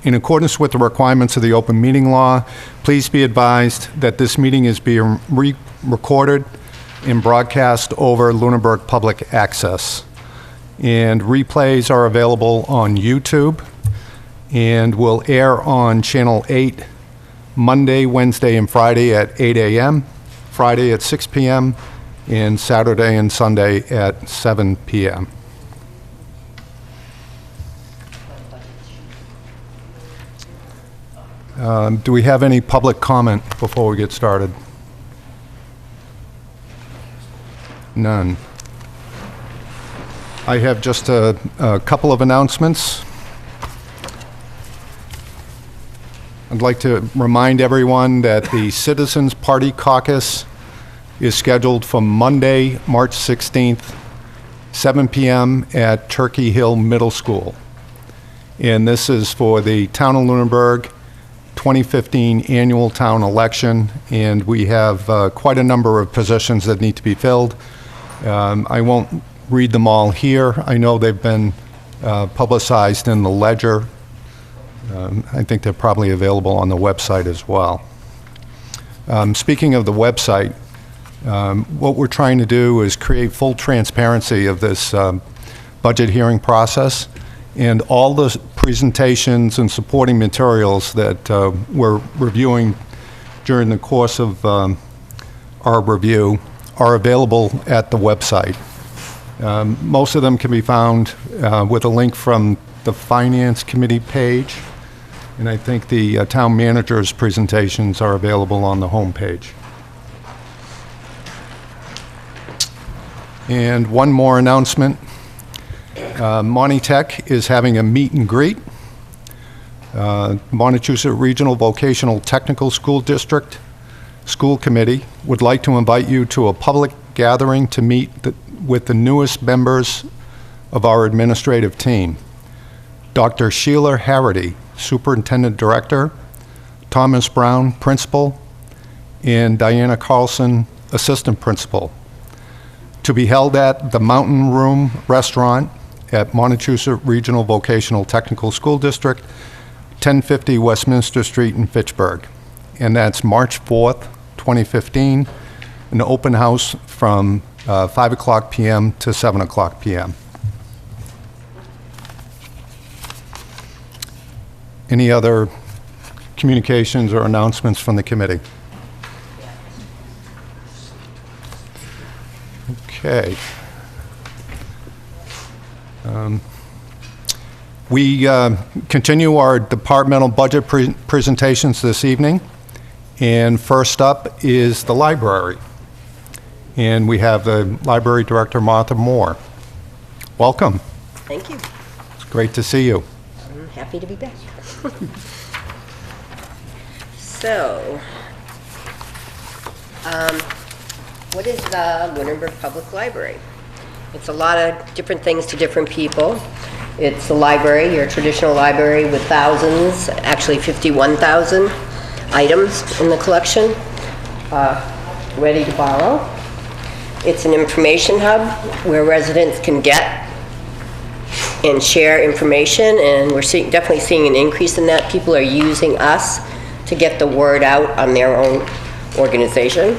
In accordance with the requirements of the open meeting law, please be advised that this meeting is being recorded and broadcast over Lunenburg Public Access. And replays are available on YouTube and will air on Channel 8 Monday, Wednesday, and Friday at 8 a.m., Friday at 6 p.m., and Saturday and Sunday at 7 p.m. Do we have any public comment before we get started? None. I have just a couple of announcements. I'd like to remind everyone that the Citizens Party Caucus is scheduled for Monday, March 16th, 7 p.m. at Turkey Hill Middle School. And this is for the Town of Lunenburg 2015 annual town election, and we have quite a number of positions that need to be filled. I won't read them all here. I know they've been publicized in the Ledger. I think they're probably available on the website as well. Speaking of the website, what we're trying to do is create full transparency of this budget hearing process, and all the presentations and supporting materials that we're reviewing during the course of our review are available at the website. Most of them can be found with a link from the Finance Committee page, and I think the town manager's presentations are available on the home page. And one more announcement. Monty Tech is having a meet and greet. Montechusett Regional Vocational Technical School District School Committee would like to invite you to a public gathering to meet with the newest members of our administrative team. Dr. Sheila Harity, Superintendent Director, Thomas Brown, Principal, and Diana Carlson, Assistant Principal. To be held at the Mountain Room Restaurant at Montechusett Regional Vocational Technical School District, 1050 Westminster Street in Fitchburg. And that's March 4th, 2015, an open house from 5 o'clock p.m. to 7 o'clock p.m. Any other communications or announcements from the committee? Okay. We continue our departmental budget presentations this evening, and first up is the library. And we have the Library Director, Martha Moore. Welcome. Thank you. It's great to see you. I'm happy to be back. So, what is the Lunenburg Public Library? It's a lot of different things to different people. It's a library, your traditional library with thousands, actually 51,000 items in the collection, ready to borrow. It's an information hub where residents can get and share information, and we're definitely seeing an increase in that. People are using us to get the word out on their own organizations.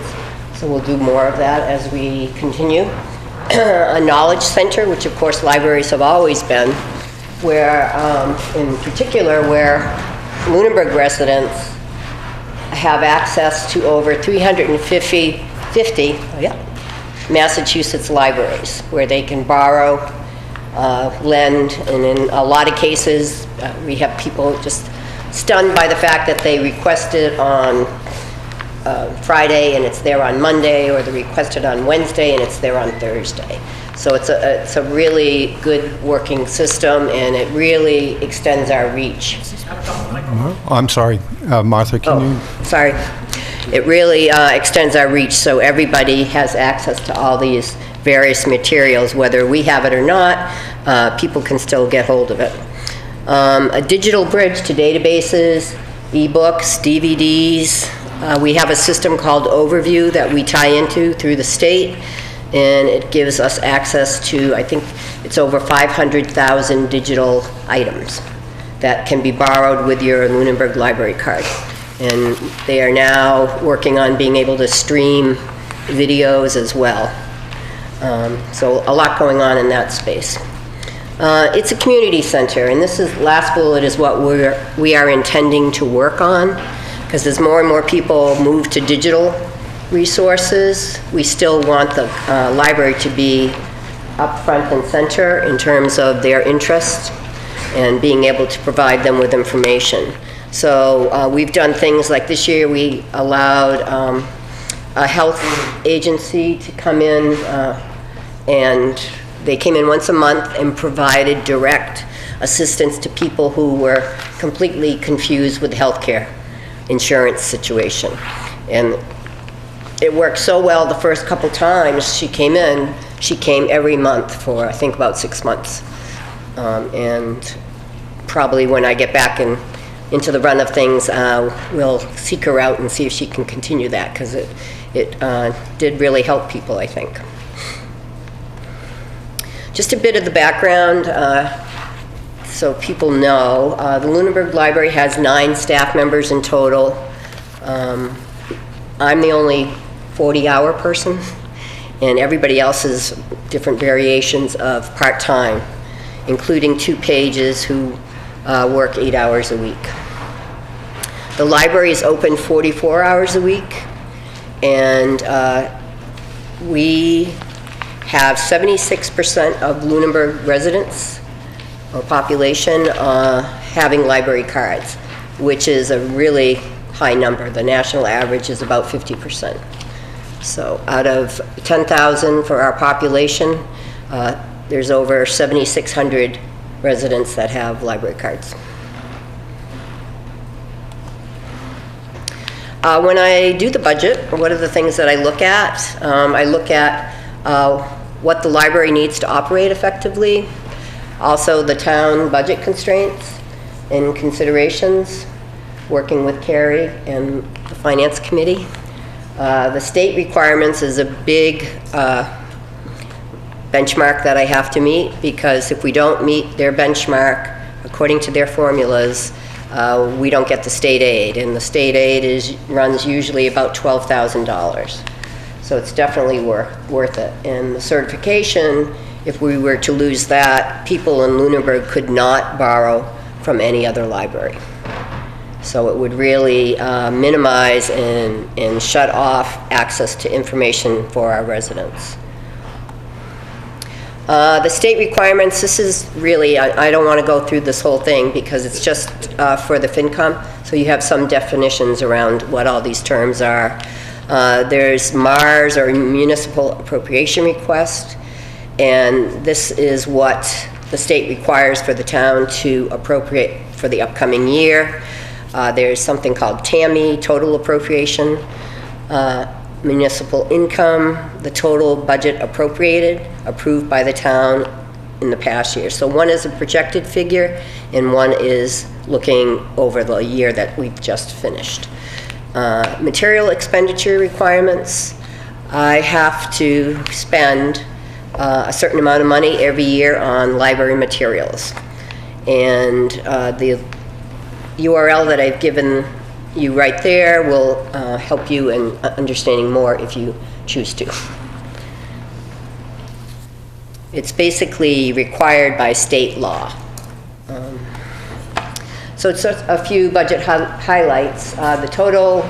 So we'll do more of that as we continue. A knowledge center, which of course libraries have always been, where in particular where Lunenburg residents have access to over 350 Massachusetts libraries where they can borrow, lend, and in a lot of cases we have people just stunned by the fact that they requested on Friday and it's there on Monday, or they requested on Wednesday and it's there on Thursday. So it's a really good working system, and it really extends our reach. I'm sorry, Martha, can you? Sorry. It really extends our reach, so everybody has access to all these various materials. Whether we have it or not, people can still get hold of it. A digital bridge to databases, ebooks, DVDs. We have a system called Overview that we tie into through the state, and it gives us access to, I think it's over 500,000 digital items that can be borrowed with your Lunenburg Library card. And they are now working on being able to stream videos as well. So a lot going on in that space. It's a community center, and this is, last bullet is what we are intending to work on, because as more and more people move to digital resources, we still want the library to be up front and center in terms of their interest and being able to provide them with information. So we've done things like this year we allowed a health agency to come in, and they came in once a month and provided direct assistance to people who were completely confused with the healthcare insurance situation. And it worked so well the first couple times she came in. She came every month for, I think, about 6 months. And probably when I get back into the run of things, we'll seek her out and see if she can continue that, because it did really help people, I think. Just a bit of the background, so people know. The Lunenburg Library has 9 staff members in total. I'm the only 40-hour person, and everybody else is different variations of part-time, including 2 pages who work 8 hours a week. The library is open 44 hours a week, and we have 76% of Lunenburg residents or population having library cards, which is a really high number. The national average is about 50%. So out of 10,000 for our population, there's over 7,600 residents that have library cards. When I do the budget, what are the things that I look at? I look at what the library needs to operate effectively, also the town budget constraints and considerations, working with Carrie and the Finance Committee. The state requirements is a big benchmark that I have to meet, because if we don't meet their benchmark according to their formulas, we don't get the state aid, and the state aid runs usually about $12,000. So it's definitely worth it. And the certification, if we were to lose that, people in Lunenburg could not borrow from any other library. So it would really minimize and shut off access to information for our residents. The state requirements, this is really, I don't want to go through this whole thing because it's just for the FinCom, so you have some definitions around what all these terms are. There's MARS, or Municipal Appropriation Request, and this is what the state requires for the town to appropriate for the upcoming year. There's something called TAMI, Total Appropriation, Municipal Income, the total budget appropriated, approved by the town in the past year. So one is a projected figure, and one is looking over the year that we've just finished. Material expenditure requirements. I have to spend a certain amount of money every year on library materials. And the URL that I've given you right there will help you in understanding more if you choose to. It's basically required by state law. So it's a few budget highlights. The total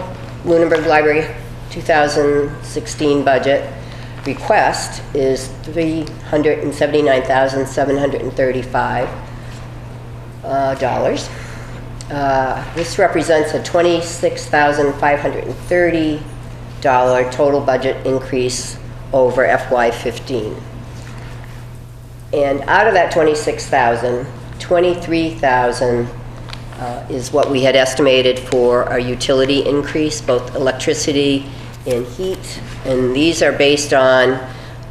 Lunenburg Library 2016 budget request is $379,735. This represents a $26,530 total budget increase over FY15. And out of that 26,000, 23,000 is what we had estimated for a utility increase, both electricity and heat. And these are based on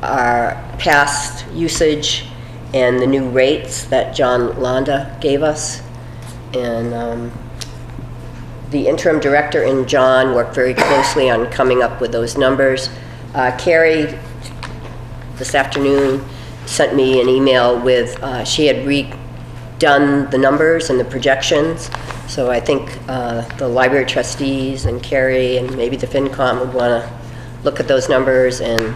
our past usage and the new rates that John Londa gave us. And the interim director and John worked very closely on coming up with those numbers. Carrie, this afternoon, sent me an email with, she had done the numbers and the projections. So I think the library trustees and Carrie and maybe the FinCom would want to look at those numbers and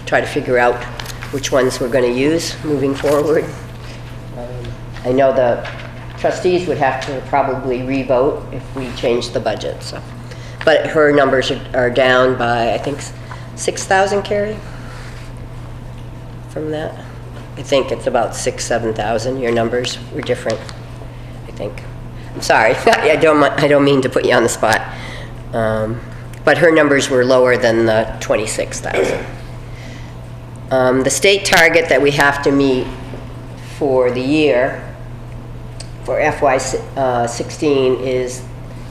try to figure out which ones we're going to use moving forward. I know the trustees would have to probably re-vote if we change the budget. So, but her numbers are down by, I think, 6,000, Carrie, from that. I think it's about 6,000, 7,000. Your numbers were different, I think. I'm sorry, I don't mean to put you on the spot. But her numbers were lower than the 26,000. The state target that we have to meet for the year for FY16 is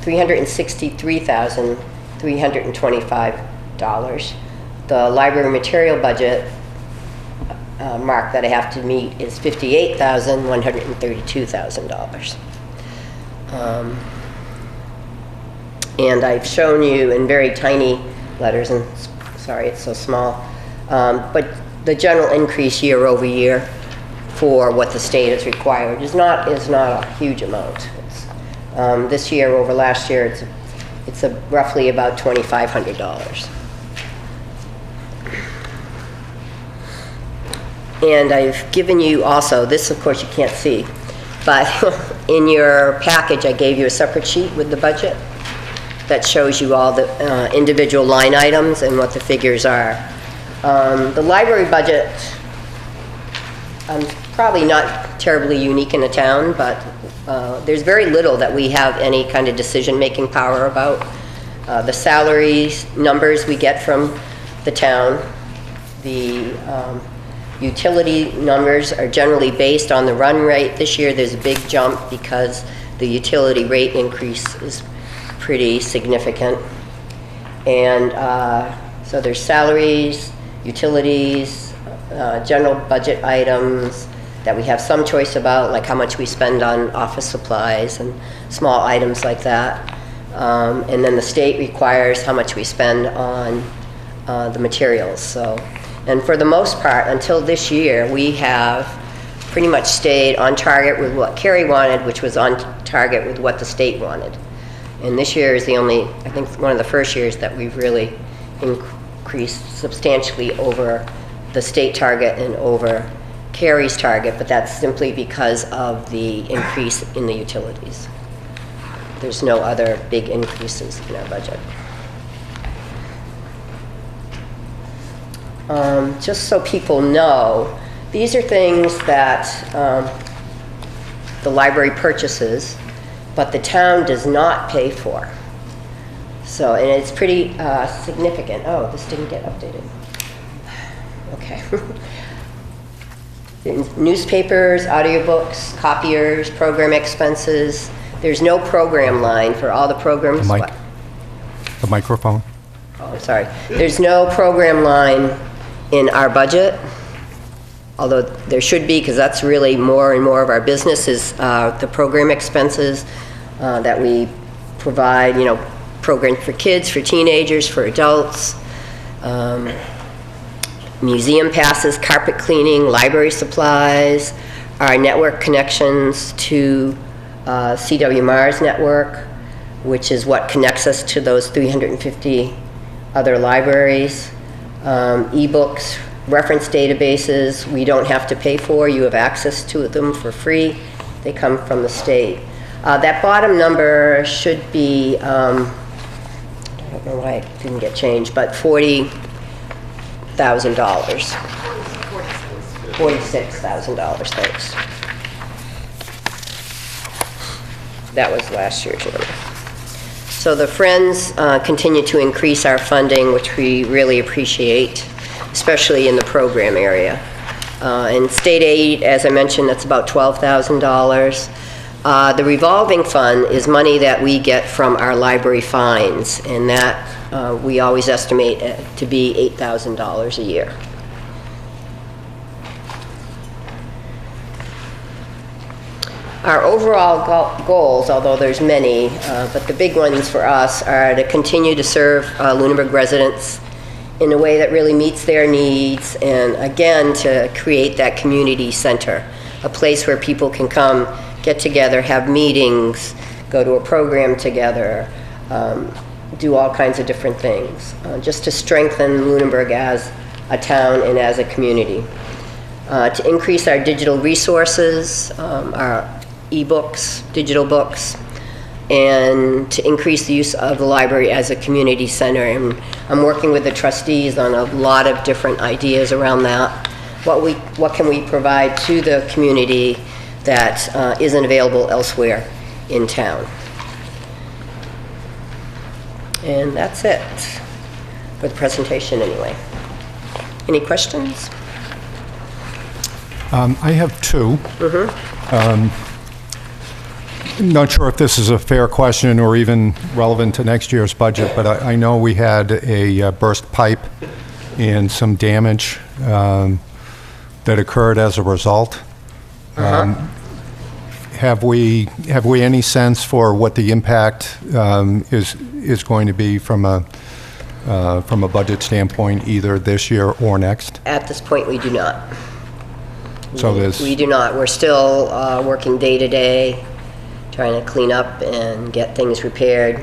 $363,325. The library material budget mark that I have to meet is $58,132,000. And I've shown you in very tiny letters, and sorry it's so small, but the general increase year over year for what the state has required is not a huge amount. It's, this year over last year, it's roughly about $2,500. And I've given you also, this of course you can't see, but in your package I gave you a separate sheet with the budget that shows you all the individual line items and what the figures are. The library budget, probably not terribly unique in the town, but there's very little that we have any kind of decision-making power about. The salaries numbers we get from the town, the utility numbers are generally based on the run rate. This year there's a big jump because the utility rate increase is pretty significant. And so there's salaries, utilities, general budget items that we have some choice about, like how much we spend on office supplies and small items like that. And then the state requires how much we spend on the materials. So, and for the most part, until this year, we have pretty much stayed on target with what Carrie wanted, which was on target with what the state wanted. And this year is the only, I think, one of the first years that we've really increased substantially over the state target and over Carrie's target, but that's simply because of the increase in the utilities. There's no other big increases in our budget. Just so people know, these are things that the library purchases, but the town does not pay for. So, and it's pretty significant. Oh, this didn't get updated. Okay. Newspapers, audiobooks, copiers, program expenses. There's no program line for all the programs. The microphone. Oh, sorry. There's no program line in our budget, although there should be, because that's really more and more of our business is the program expenses that we provide, you know, programs for kids, for teenagers, for adults, museum passes, carpet cleaning, library supplies, our network connections to CW Mars network, which is what connects us to those 350 other libraries, e-books, reference databases we don't have to pay for. You have access to them for free. They come from the state. That bottom number should be, I don't know why it didn't get changed, but $40,000. $46,000, thanks. That was last year's number. So the Friends continue to increase our funding, which we really appreciate, especially in the program area. And state aid, as I mentioned, that's about $12,000. The revolving fund is money that we get from our library fines, and that we always estimate to be $8,000 a year. Our overall goals, although there's many, but the big ones for us are to continue to serve Lunenburg residents in a way that really meets their needs, and again, to create that community center. a place where people can come, get together, have meetings, go to a program together, do all kinds of different things, just to strengthen Lunenburg as a town and as a community. To increase our digital resources, our e-books, digital books, and to increase the use of the library as a community center. And I'm working with the trustees on a lot of different ideas around that. What can we provide to the community that isn't available elsewhere in town? And that's it for the presentation anyway. Any questions? I have two. Not sure if this is a fair question or even relevant to next year's budget, but I know we had a burst pipe and some damage that occurred as a result. Have we any sense for what the impact is going to be from a budget standpoint, either this year or next? At this point, we do not. So there's... We do not. We're still working day to day, trying to clean up and get things repaired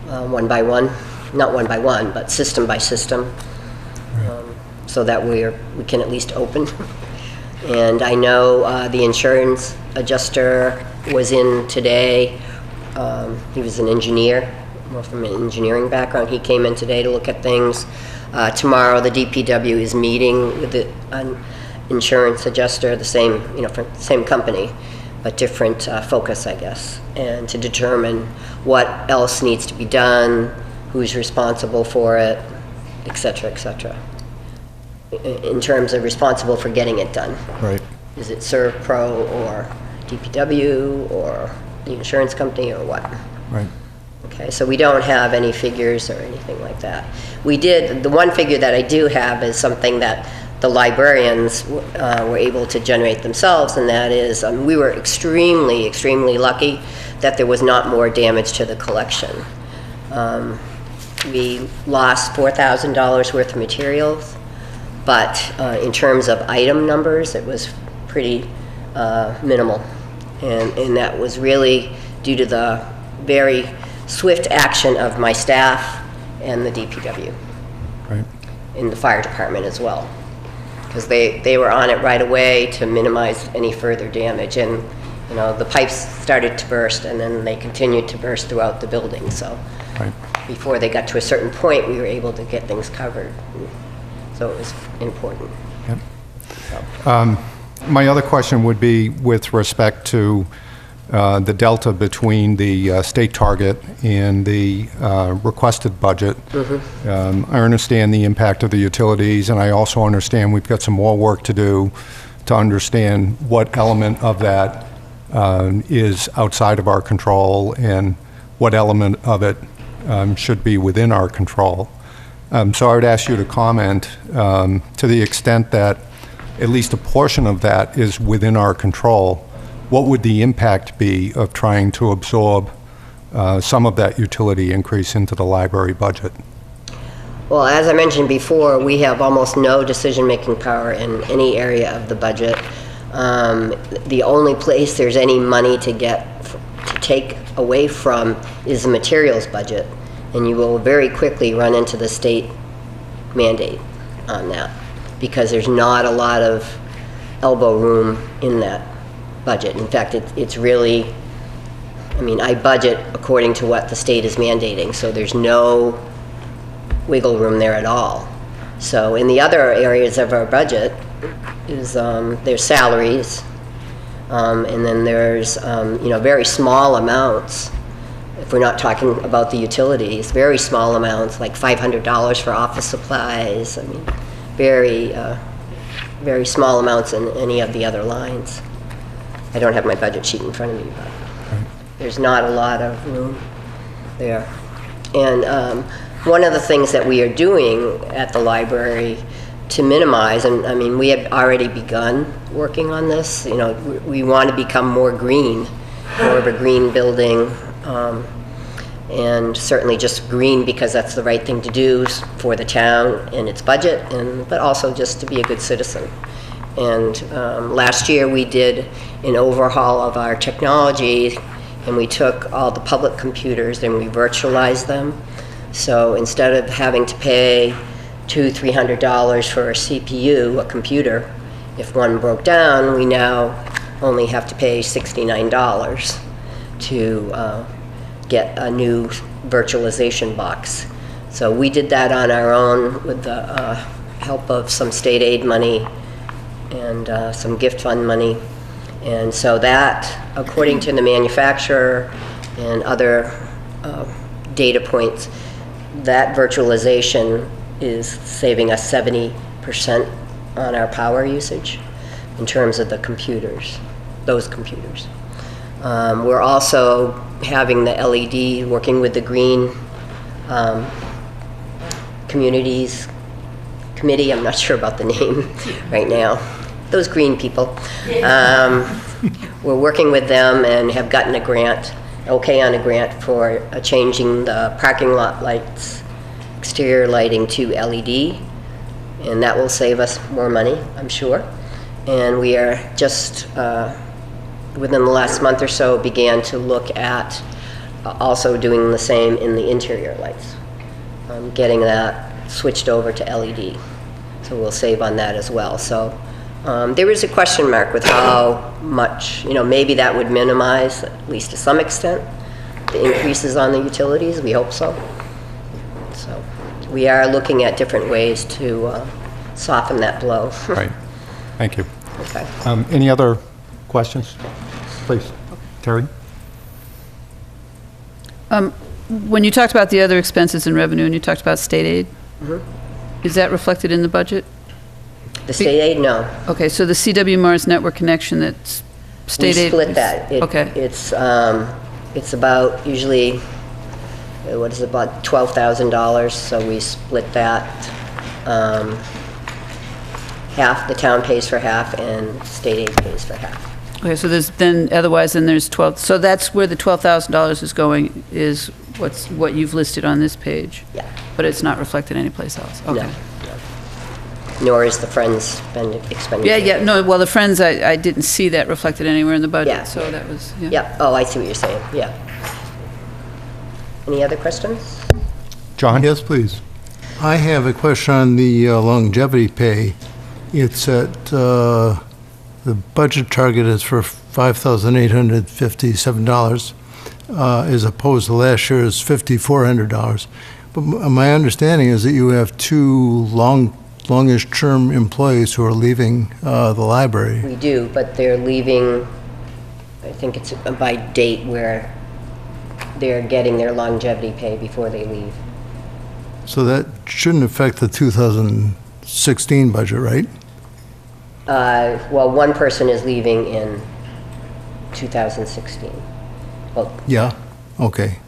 one by one. Not one by one, but system by system, so that we can at least open. And I know the insurance adjuster was in today. He was an engineer, more from an engineering background. He came in today to look at things. Tomorrow, the DPW is meeting with the insurance adjuster, the same, same company, but different focus, I guess, and to determine what else needs to be done, who's responsible for it, et cetera, in terms of responsible for getting it done. Right. Is it ServPro or DPW or the insurance company or what? Right. Okay, so we don't have any figures or anything like that. The one figure that I do have is something that the librarians were able to generate themselves, and that is, we were extremely, extremely lucky that there was not more damage to the collection. We lost $4,000 worth of materials, but in terms of item numbers, it was pretty minimal. And that was really due to the very swift action of my staff and the DPW. Right. In the fire department as well, because they were on it right away to minimize any further damage. And the pipes started to burst, and then they continued to burst throughout the building. So Right. before they got to a certain point, we were able to get things covered. So it was important. Yep. So. My other question would be with respect to the delta between the state target and the requested budget. I understand the impact of the utilities, and I also understand we've got some more work to do to understand what element of that is outside of our control and what element of it should be within our control. So I would ask you to comment to the extent that at least a portion of that is within our control. What would the impact be of trying to absorb some of that utility increase into the library budget? Well, as I mentioned before, we have almost no decision-making power in any area of the budget. The only place there's any money to take away from is the materials budget, and you will very quickly run into the state mandate on that, because there's not a lot of elbow room in that budget. In fact, it's really, I budget according to what the state is mandating, so there's no wiggle room there at all. So in the other areas of our budget is there's salaries, and then there's very small amounts. If we're not talking about the utilities, very small amounts, like $500 for office supplies. Very, very small amounts in any of the other lines. I don't have my budget sheet in front of me, but there's not a lot of room there. And one of the things that we are doing at the library to minimize, and we have already begun working on this, we want to become more green, more of a green building, and certainly just green because that's the right thing to do for the town and its budget, but also just to be a good citizen. And last year, we did an overhaul of our technology, and we took all the public computers and we virtualized them. So instead of having to pay $200-300 for a CPU, a computer, if one broke down, we now only have to pay $69 to get a new virtualization box. So we did that on our own with the help of some state aid money and some gift fund money. And so that, according to the manufacturer and other data points, that virtualization is saving us 70% on our power usage in terms of the computers, those computers. We're also having the LED, working with the green communities committee. I'm not sure about the name right now. Those green people. We're working with them and have gotten a grant, okay on a grant for changing the parking lot lights, exterior lighting to LED, and that will save us more money, I'm sure. And we are just, within the last month or so, began to look at also doing the same in the interior lights, getting that switched over to LED. So we'll save on that as well. So there is a question mark with how much, maybe that would minimize, at least to some extent, the increases on the utilities. We hope so. So we are looking at different ways to soften that blow. Right. Thank you. Okay. Any other questions? Please. Terry? When you talked about the other expenses and revenue, and you talked about state aid, is that reflected in the budget? The state aid, no. Okay, so the CW Mars network connection, that's state aid? We split that. Okay. It's about usually, what is it, about $12,000, so we split that. Half, the town pays for half, and state aid pays for half. Okay, so there's 12, so that's where the $12,000 is going, is what you've listed on this page? Yeah. But it's not reflected anyplace else? Okay. No. Nor is the Friends expenditure. Yeah, no, well, the Friends, I didn't see that reflected anywhere in the Yeah. budget, so that was, yeah. Yeah, oh, I see what you're saying, yeah. Any other questions? John? Yes, please. I have a question on the longevity pay. It's at, the budget target is for $5,857, as opposed to last year's $5,400. But my understanding is that you have two longish-term employees who are leaving the library. We do, but they're leaving, I think it's by date where they're getting their longevity pay before they leave. So that shouldn't affect the 2016 budget, right? Well, one person is leaving in 2016. Well, Yeah, okay,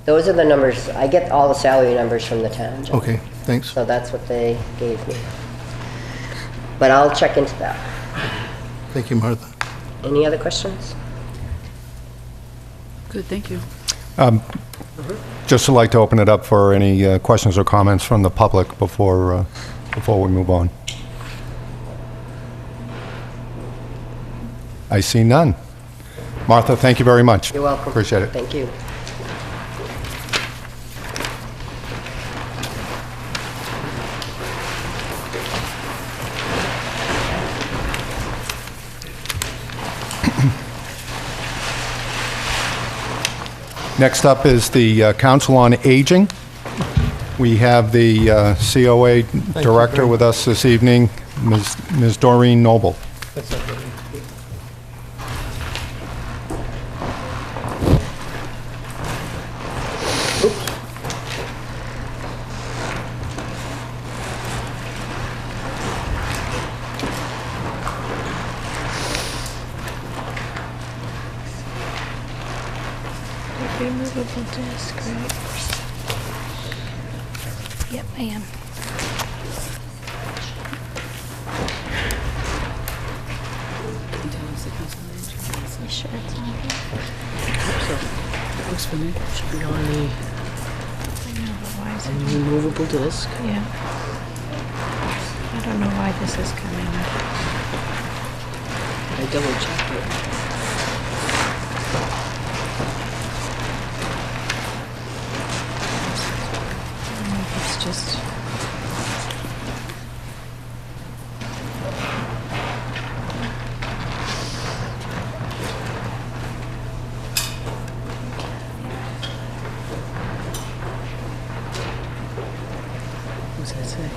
those are the numbers, I get all the salary numbers from the town, John. okay, thanks. So that's what they gave me. But I'll check into that. Thank you, Martha. Any other questions? Good, thank you. Just like to open it up for any questions or comments from the public before we move on. I see none. Martha, thank you very much. You're welcome. Appreciate it. Thank you. Next up is the Council on Aging. We have the COA Director with us this evening, Ms. Doreen Noble. Removable disc, right? Yep, I am. You sure it's on here? Looks for me. Should be on the I know, but why is it? removable disc. Yeah. I don't know why this is coming up. I double checked it. It's just. What's that say?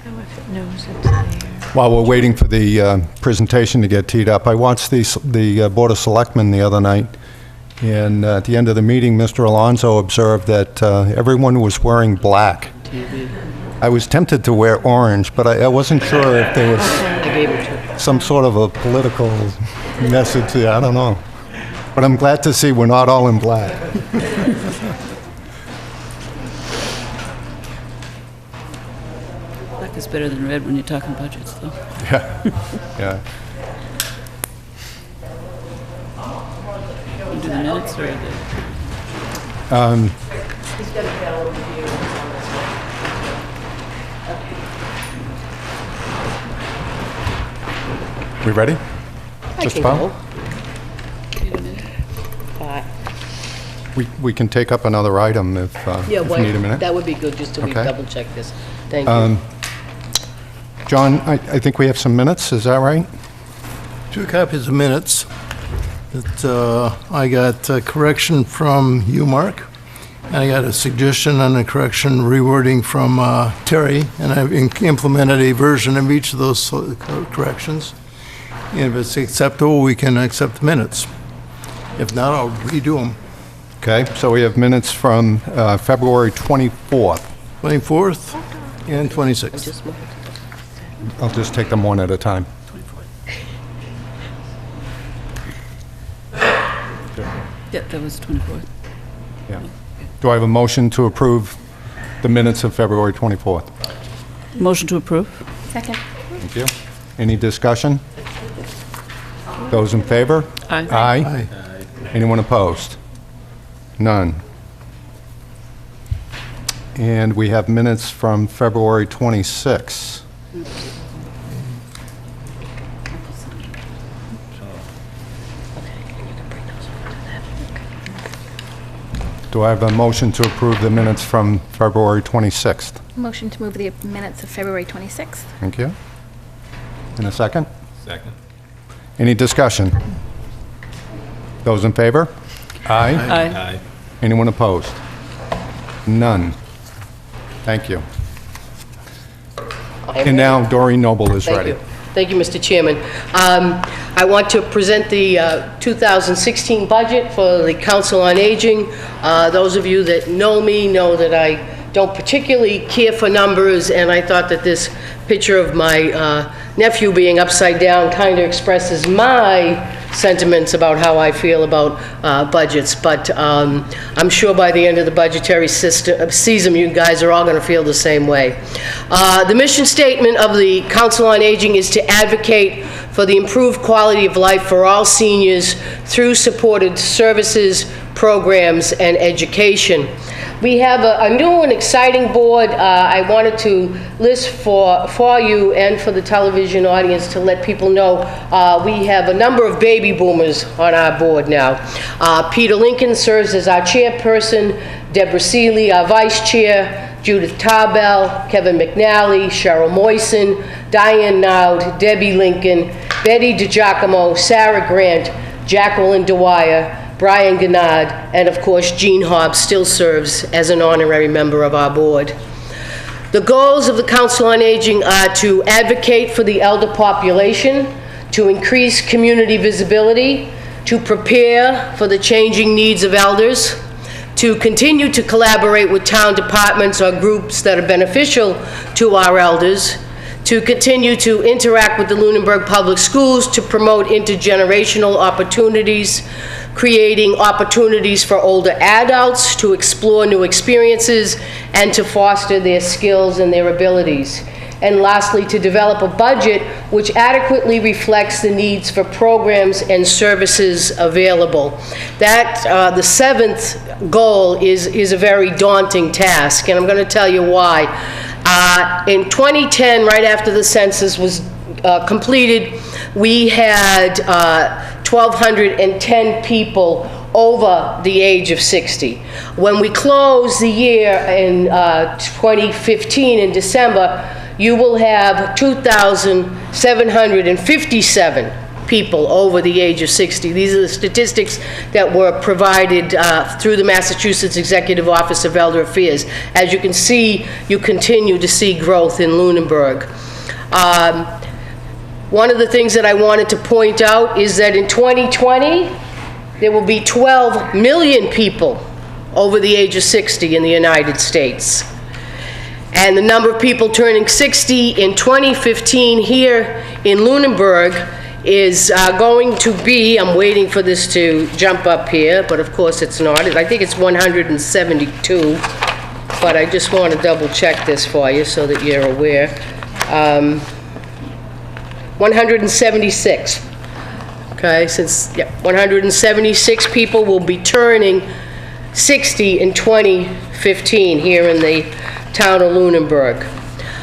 Oh, if it knows it's there. While we're waiting for the presentation to get teed up, I watched the Board of Selectmen the other night, and at the end of the meeting, Mr. Alonso observed that everyone was wearing black. TV. I was tempted to wear orange, but I wasn't sure if there was I gave it to. some sort of a political message there. I don't know. But I'm glad to see we're not all in black. Black is better than red when you're talking budgets, though. Yeah. You do the minutes or the... We ready? I Just can about? go. We can take up another item if Yeah, if you need a minute. that would be good, just to Okay. double check this. Thank you. John, I think we have some minutes, is that right? 2 copies of minutes that I got a correction from you, Mark, and I got a suggestion on a correction rewording from Terry, and I've implemented a version of each of those corrections. And if it's acceptable, we can accept the minutes. If not, I'll redo them. Okay, so we have minutes from February 24th. 24th and 26th. Just mark. I'll just take them one at a time. Yeah, that was 24th. Yeah. Do I have a motion to approve the minutes of February 24th? Motion to approve? Second. Thank you. Any discussion? Those in favor? Aye. Aye. Aye. Anyone opposed? None. And we have minutes from February 26th. Do I have a motion to approve the minutes from February 26th? Motion to move the minutes of February 26th. Thank you. In a second? Second. Any discussion? Those in favor? Aye. Aye. Aye. Anyone opposed? None. Thank you. I am And now Doreen Noble is Thank ready. you. Thank you, Mr. Chairman. I want to present the 2016 budget for the Council on Aging. Those of you that know me know that I don't particularly care for numbers, and I thought that this picture of my nephew being upside down kind of expresses my sentiments about how I feel about budgets. But I'm sure by the end of the budgetary season, you guys are all going to feel the same way. The mission statement of the Council on Aging is to advocate for the improved quality of life for all seniors through supported services, programs, and education. We have a new and exciting board. I wanted to list for you and for the television audience to let people know we have a number of baby boomers on our board now. Peter Lincoln serves as our chairperson, Deborah Seeley, our vice chair, Judith Tarbell, Kevin McNally, Cheryl Moyson, Diane Nowd, Debbie Lincoln, Betty DiGiacomo, Sarah Grant, Jacqueline Dwyer, Brian Gennard, and of course, Jean Hobbs still serves as an honorary member of our board. The goals of the Council on Aging are to advocate for the elder population, to increase community visibility, to prepare for the changing needs of elders, to continue to collaborate with town departments or groups that are beneficial to our elders, to continue to interact with the Lunenburg Public Schools to promote intergenerational opportunities, creating opportunities for older adults to explore new experiences and to foster their skills and their abilities. And lastly, to develop a budget which adequately reflects the needs for programs and services available. That, the seventh goal is a very daunting task, and I'm going to tell you why. In 2010, right after the census was completed, we had 1,210 people over the age of 60. When we close the year in 2015 in December, you will have 2,757 people over the age of 60. These are the statistics that were provided through the Massachusetts Executive Office of Elder Affairs. As you can see, you continue to see growth in Lunenburg. One of the things that I wanted to point out is that in 2020, there will be 12 million people over the age of 60 in the United States. And the number of people turning 60 in 2015 here in Lunenburg is going to be, I'm waiting for this to jump up here, but of course it's not. I think it's 172, but I just want to double check this for you so that you're aware. 176. Okay, since, yeah, 176 people will be turning 60 in 2015 here in the town of Lunenburg.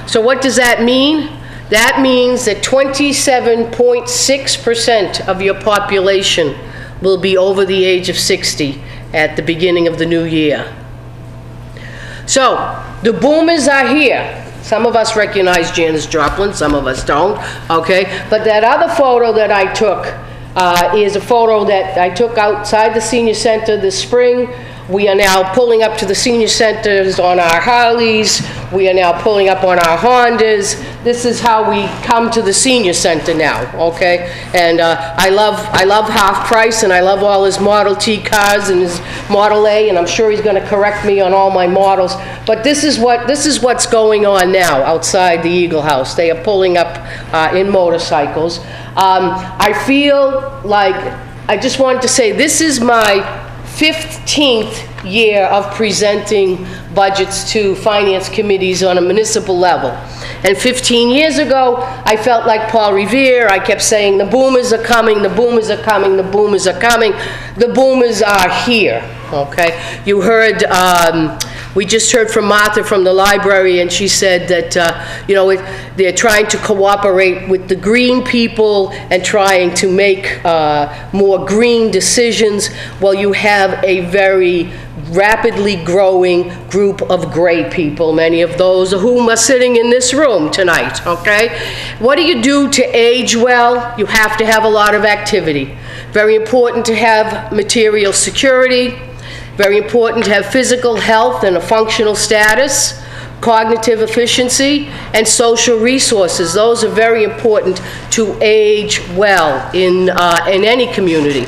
So what does that mean? That means that 27.6% of your population will be over the age of 60 at the beginning of the new year. So, the boomers are here. Some of us recognize Janis Joplin, some of us don't, okay? But that other photo that I took is a photo that I took outside the senior center this spring. We are now pulling up to the senior centers on our Harleys. We are now pulling up on our Hondas. This is how we come to the senior center now, okay? And I love Half Price, and I love all his Model T cars and his Model A, and I'm sure he's going to correct me on all my models. But this is what's going on now outside the Eagle House. They are pulling up in motorcycles. I feel like I just wanted to say this is my 15th year of presenting budgets to finance committees on a municipal level. And 15 years ago, I felt like Paul Revere. I kept saying, the boomers are coming, the boomers are coming, the boomers are coming. The boomers are here, okay? You heard, we just heard from Martha from the library, and she said that, you know, they're trying to cooperate with the green people and trying to make more green decisions. Well, you have a very rapidly growing group of gray people, many of those of whom are sitting in this room tonight, okay? What do you do to age well? You have to have a lot of activity. Very important to have material security. Very important to have physical health and a functional status, cognitive efficiency, and social resources. Those are very important to age well in any community.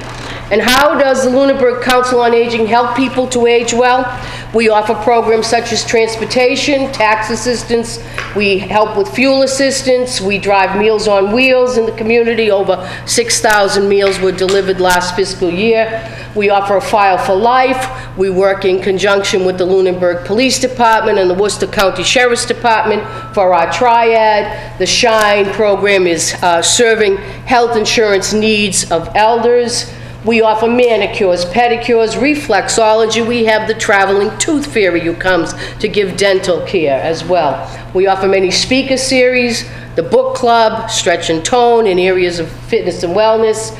And how does the Lunenburg Council on Aging help people to age well? We offer programs such as transportation, tax assistance, we help with fuel assistance, we drive Meals on Wheels in the community. Over 6,000 meals were delivered last fiscal year. We offer a File for Life. We work in conjunction with the Lunenburg Police Department and the Worcester County Sheriff's Department for our triad. The SHINE program is serving health insurance needs of elders. We offer manicures, pedicures, reflexology. We have the traveling tooth fairy who comes to give dental care as well. We offer many speaker series, the book club, stretch and tone in areas of fitness and wellness.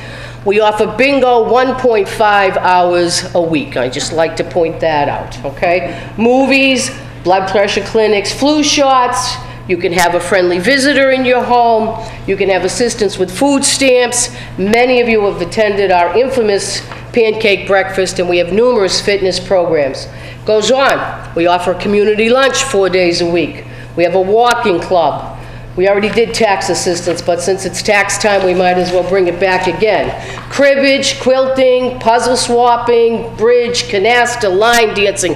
We offer bingo 1.5 hours a week. I just like to point that out, okay? Movies, blood pressure clinics, flu shots. You can have a friendly visitor in your home. You can have assistance with food stamps. Many of you have attended our infamous pancake breakfast, and we have numerous fitness programs. Goes on. We offer a community lunch 4 days a week. We have a walking club. We already did tax assistance, but since it's tax time, we might as well bring it back again. Cribbage, quilting, puzzle swapping, bridge, canasta, line dancing.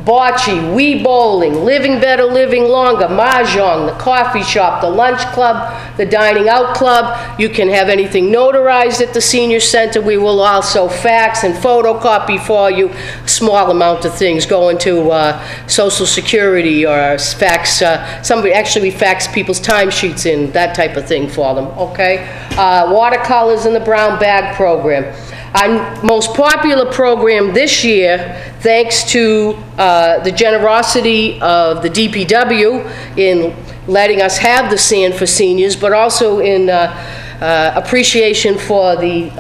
bocce, Wii Bowling, Living Better, Living Longer, Mahjong, the coffee shop, the lunch club, the dining out club. You can have anything notarized at the senior center. We will also fax and photocopy for you. A small amount of things going to Social Security or fax, we fax people's timesheets in, that type of thing for them, okay? Watercolors in the brown bag program. Our most popular program this year, thanks to the generosity of the DPW in letting us have the sand for seniors, but also in appreciation for the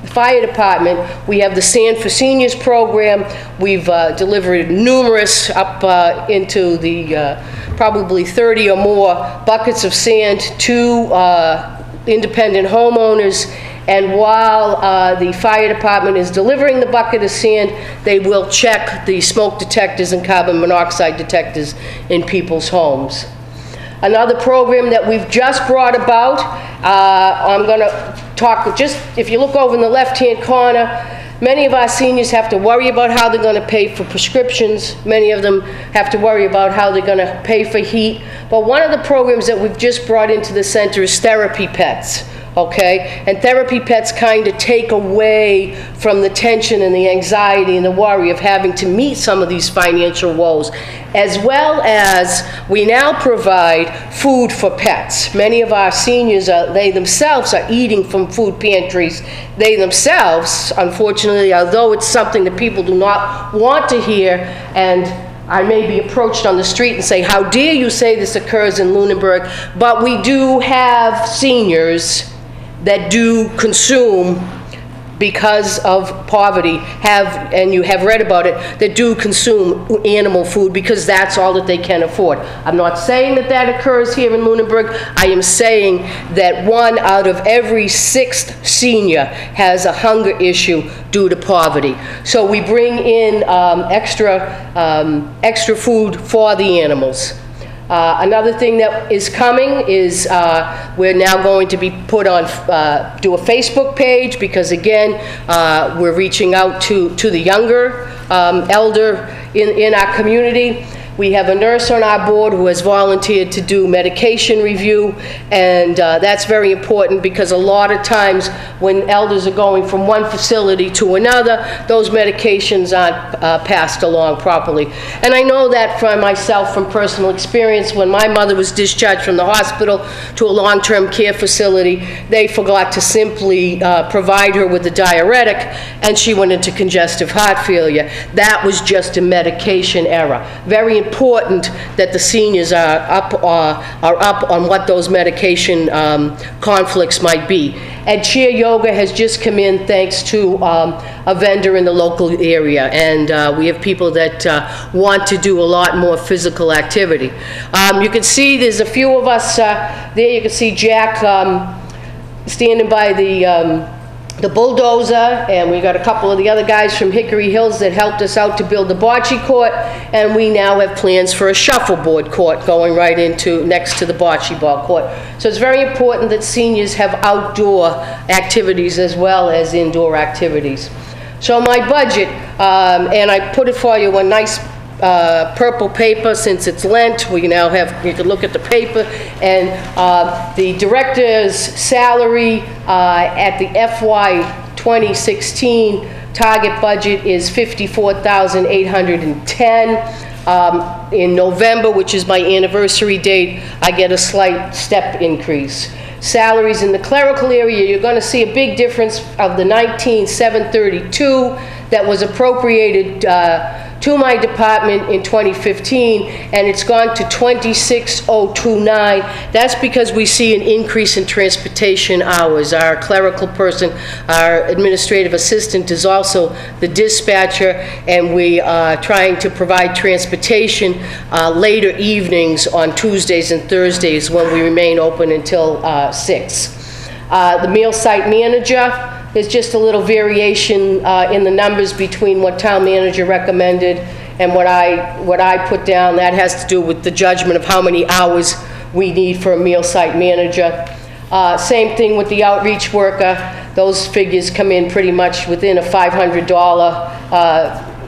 fire department, we have the Sand for Seniors program. We've delivered numerous, up into the probably 30 or more buckets of sand to independent homeowners. And while the fire department is delivering the bucket of sand, they will check the smoke detectors and carbon monoxide detectors in people's homes. Another program that we've just brought about, I'm going to talk, just if you look over in the left-hand corner, many of our seniors have to worry about how they're going to pay for prescriptions. Many of them have to worry about how they're going to pay for heat. But one of the programs that we've just brought into the center is Therapy Pets. Okay? And Therapy Pets kind of take away from the tension and the anxiety and the worry of having to meet some of these financial woes, as well as we now provide food for pets. Many of our seniors, they themselves are eating from food pantries. They themselves, unfortunately, although it's something that people do not want to hear, and I may be approached on the street and say, how dare you say this occurs in Lunenburg, but we do have seniors that do consume, because of poverty, and you have read about it, that do consume animal food because that's all that they can afford. I'm not saying that that occurs here in Lunenburg. I am saying that 1 out of every 6th senior has a hunger issue due to poverty. So we bring in extra food for the animals. Another thing that is coming is we're now going to be put on, do a Facebook page, because again, we're reaching out to the younger elder in our community. We have a nurse on our board who has volunteered to do medication review, and that's very important because a lot of times when elders are going from one facility to another, those medications aren't passed along properly. And I know that from myself, from personal experience, when my mother was discharged from the hospital to a long-term care facility, they forgot to simply provide her with a diuretic, and she went into congestive heart failure. That was just a medication error. Very important that the seniors are up on what those medication conflicts might be. And Chair Yoga has just come in thanks to a vendor in the local area, and we have people that want to do a lot more physical activity. You can see there's a few of us there. You can see Jack standing by the bulldozer, and we got a couple of the other guys from Hickory Hills that helped us out to build the bocce court, and we now have plans for a shuffleboard court going right into next to the bocce ball court. So it's very important that seniors have outdoor activities as well as indoor activities. So my budget, and I put it for you on nice purple paper. Since it's Lent, we now have, you can look at the paper, and the director's salary at the FY 2016 target budget is $54,810. In November, which is my anniversary date, I get a slight step increase. Salaries in the clerical area, you're going to see a big difference of the $19,732 that was appropriated to my department in 2015, and it's gone to $26,029. That's because we see an increase in transportation hours. Our clerical person, our administrative assistant, is also the dispatcher, and we are trying to provide transportation later evenings on Tuesdays and Thursdays when we remain open until 6. The meal site manager, there's just a little variation in the numbers between what town manager recommended and what I put down. That has to do with the judgment of how many hours we need for a meal site manager. Same thing with the outreach worker. Those figures come in pretty much within a $500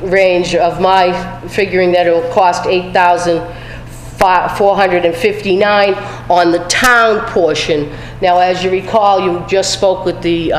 range of my figuring that it'll cost $8,459 on the town portion. Now, as you recall, you just spoke with the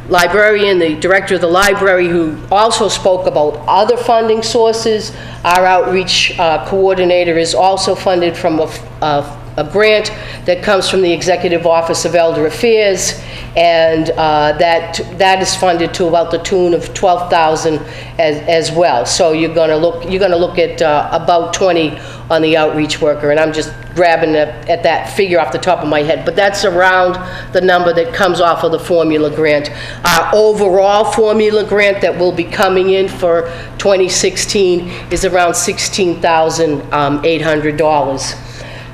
librarian, the director of the library, who also spoke about other funding sources. Our outreach coordinator is also funded from a grant that comes from the Executive Office of Elder Affairs, and that is funded to about the tune of $12,000 as well. So you're going to look at about 20 on the outreach worker, and I'm just grabbing at that figure off the top of my head, but that's around the number that comes off of the formula grant. Our overall formula grant that will be coming in for 2016 is around $16,800.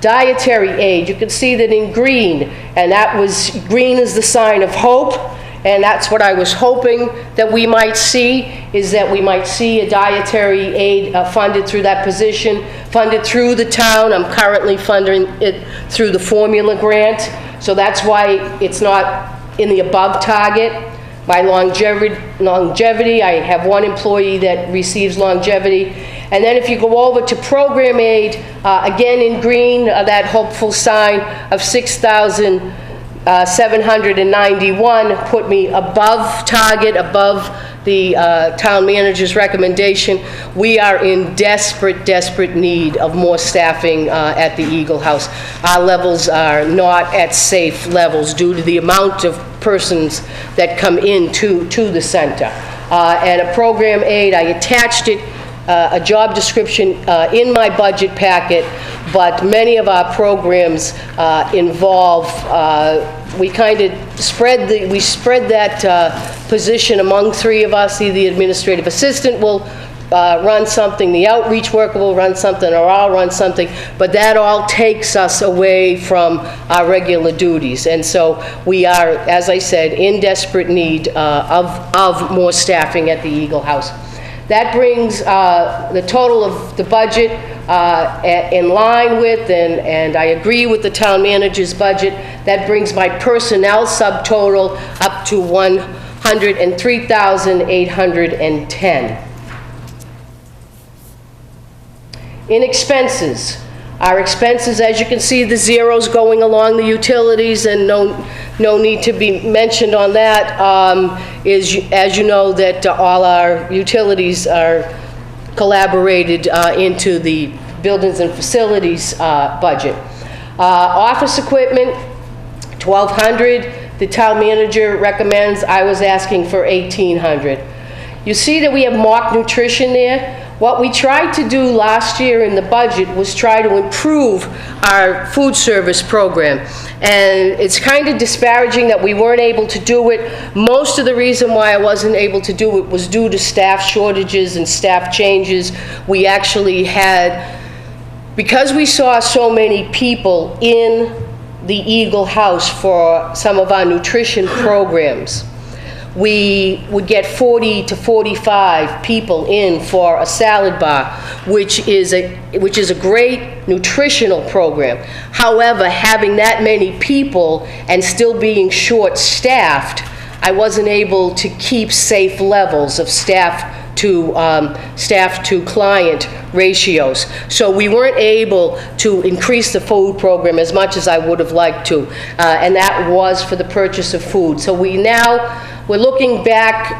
Dietary aid, you can see that in green, and green is the sign of hope, and that's what I was hoping that we might see, is that we might see a dietary aid funded through that position, funded through the town. I'm currently funding it through the formula grant, so that's why it's not in the above target. My longevity, I have one employee that receives longevity. And then if you go over to program aid, again in green, that hopeful sign of $6,791 put me above target, above the town manager's recommendation. We are in desperate need of more staffing at the Eagle House. Our levels are not at safe levels due to the amount of persons that come into the center. And a program aid, I attached it, a job description in my budget packet, but many of our programs involve, we kind of spread that position among three of us. The administrative assistant will run something, the outreach worker will run something, or I'll run something, but that all takes us away from our regular duties. And so we are, as I said, in desperate need of more staffing at the Eagle House. That brings the total of the budget in line with, and I agree with the town manager's budget. That brings my personnel subtotal up to $103,810. In expenses, our expenses, as you can see, the zeros going along the utilities, and no need to be mentioned on that, is, as you know, that all our utilities are collaborated into the buildings and facilities budget. Office equipment, $1,200. The town manager recommends. I was asking for $1,800. You see that we have mock nutrition there. What we tried to do last year in the budget was try to improve our food service program. And it's kind of disparaging that we weren't able to do it. Most of the reason why I wasn't able to do it was due to staff shortages and staff changes. We actually had, because we saw so many people in the Eagle House for some of our nutrition programs, we would get 40 to 45 people in for a salad bar, which is a great nutritional program. However, having that many people and still being short-staffed, I wasn't able to keep safe levels of staff to client ratios. So we weren't able to increase the food program as much as I would have liked to, and that was for the purchase of food. So we're looking back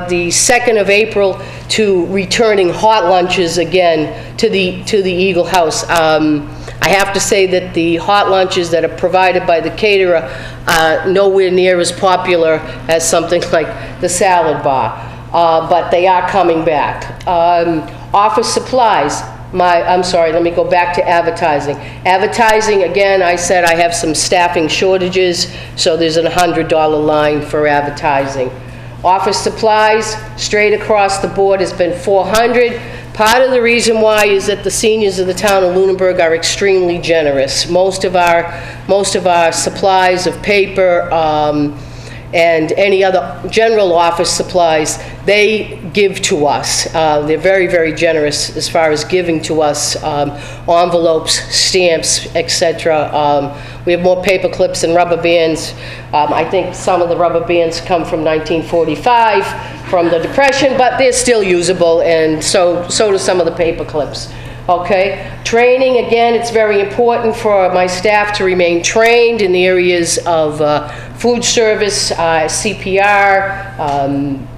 the 2nd of April to returning hot lunches again to the Eagle House. I have to say that the hot lunches that are provided by the caterer are nowhere near as popular as something like the salad bar, but they are coming back. Office supplies. I'm sorry, let me go back to advertising. Advertising, again, I said I have some staffing shortages, so there's a $100 line for advertising. Office supplies, straight across the board, has been $400. Part of the reason why is that the seniors of the town of Lunenburg are extremely generous. Most of our supplies of paper, and any other general office supplies, they give to us. They're very, very generous as far as giving to us envelopes, stamps, etc. We have more paper clips and rubber bands. I think some of the rubber bands come from 1945. from the Depression, but they're still usable, and so do some of the paper clips. Okay? Training, again, it's very important for my staff to remain trained in the areas of food service, CPR,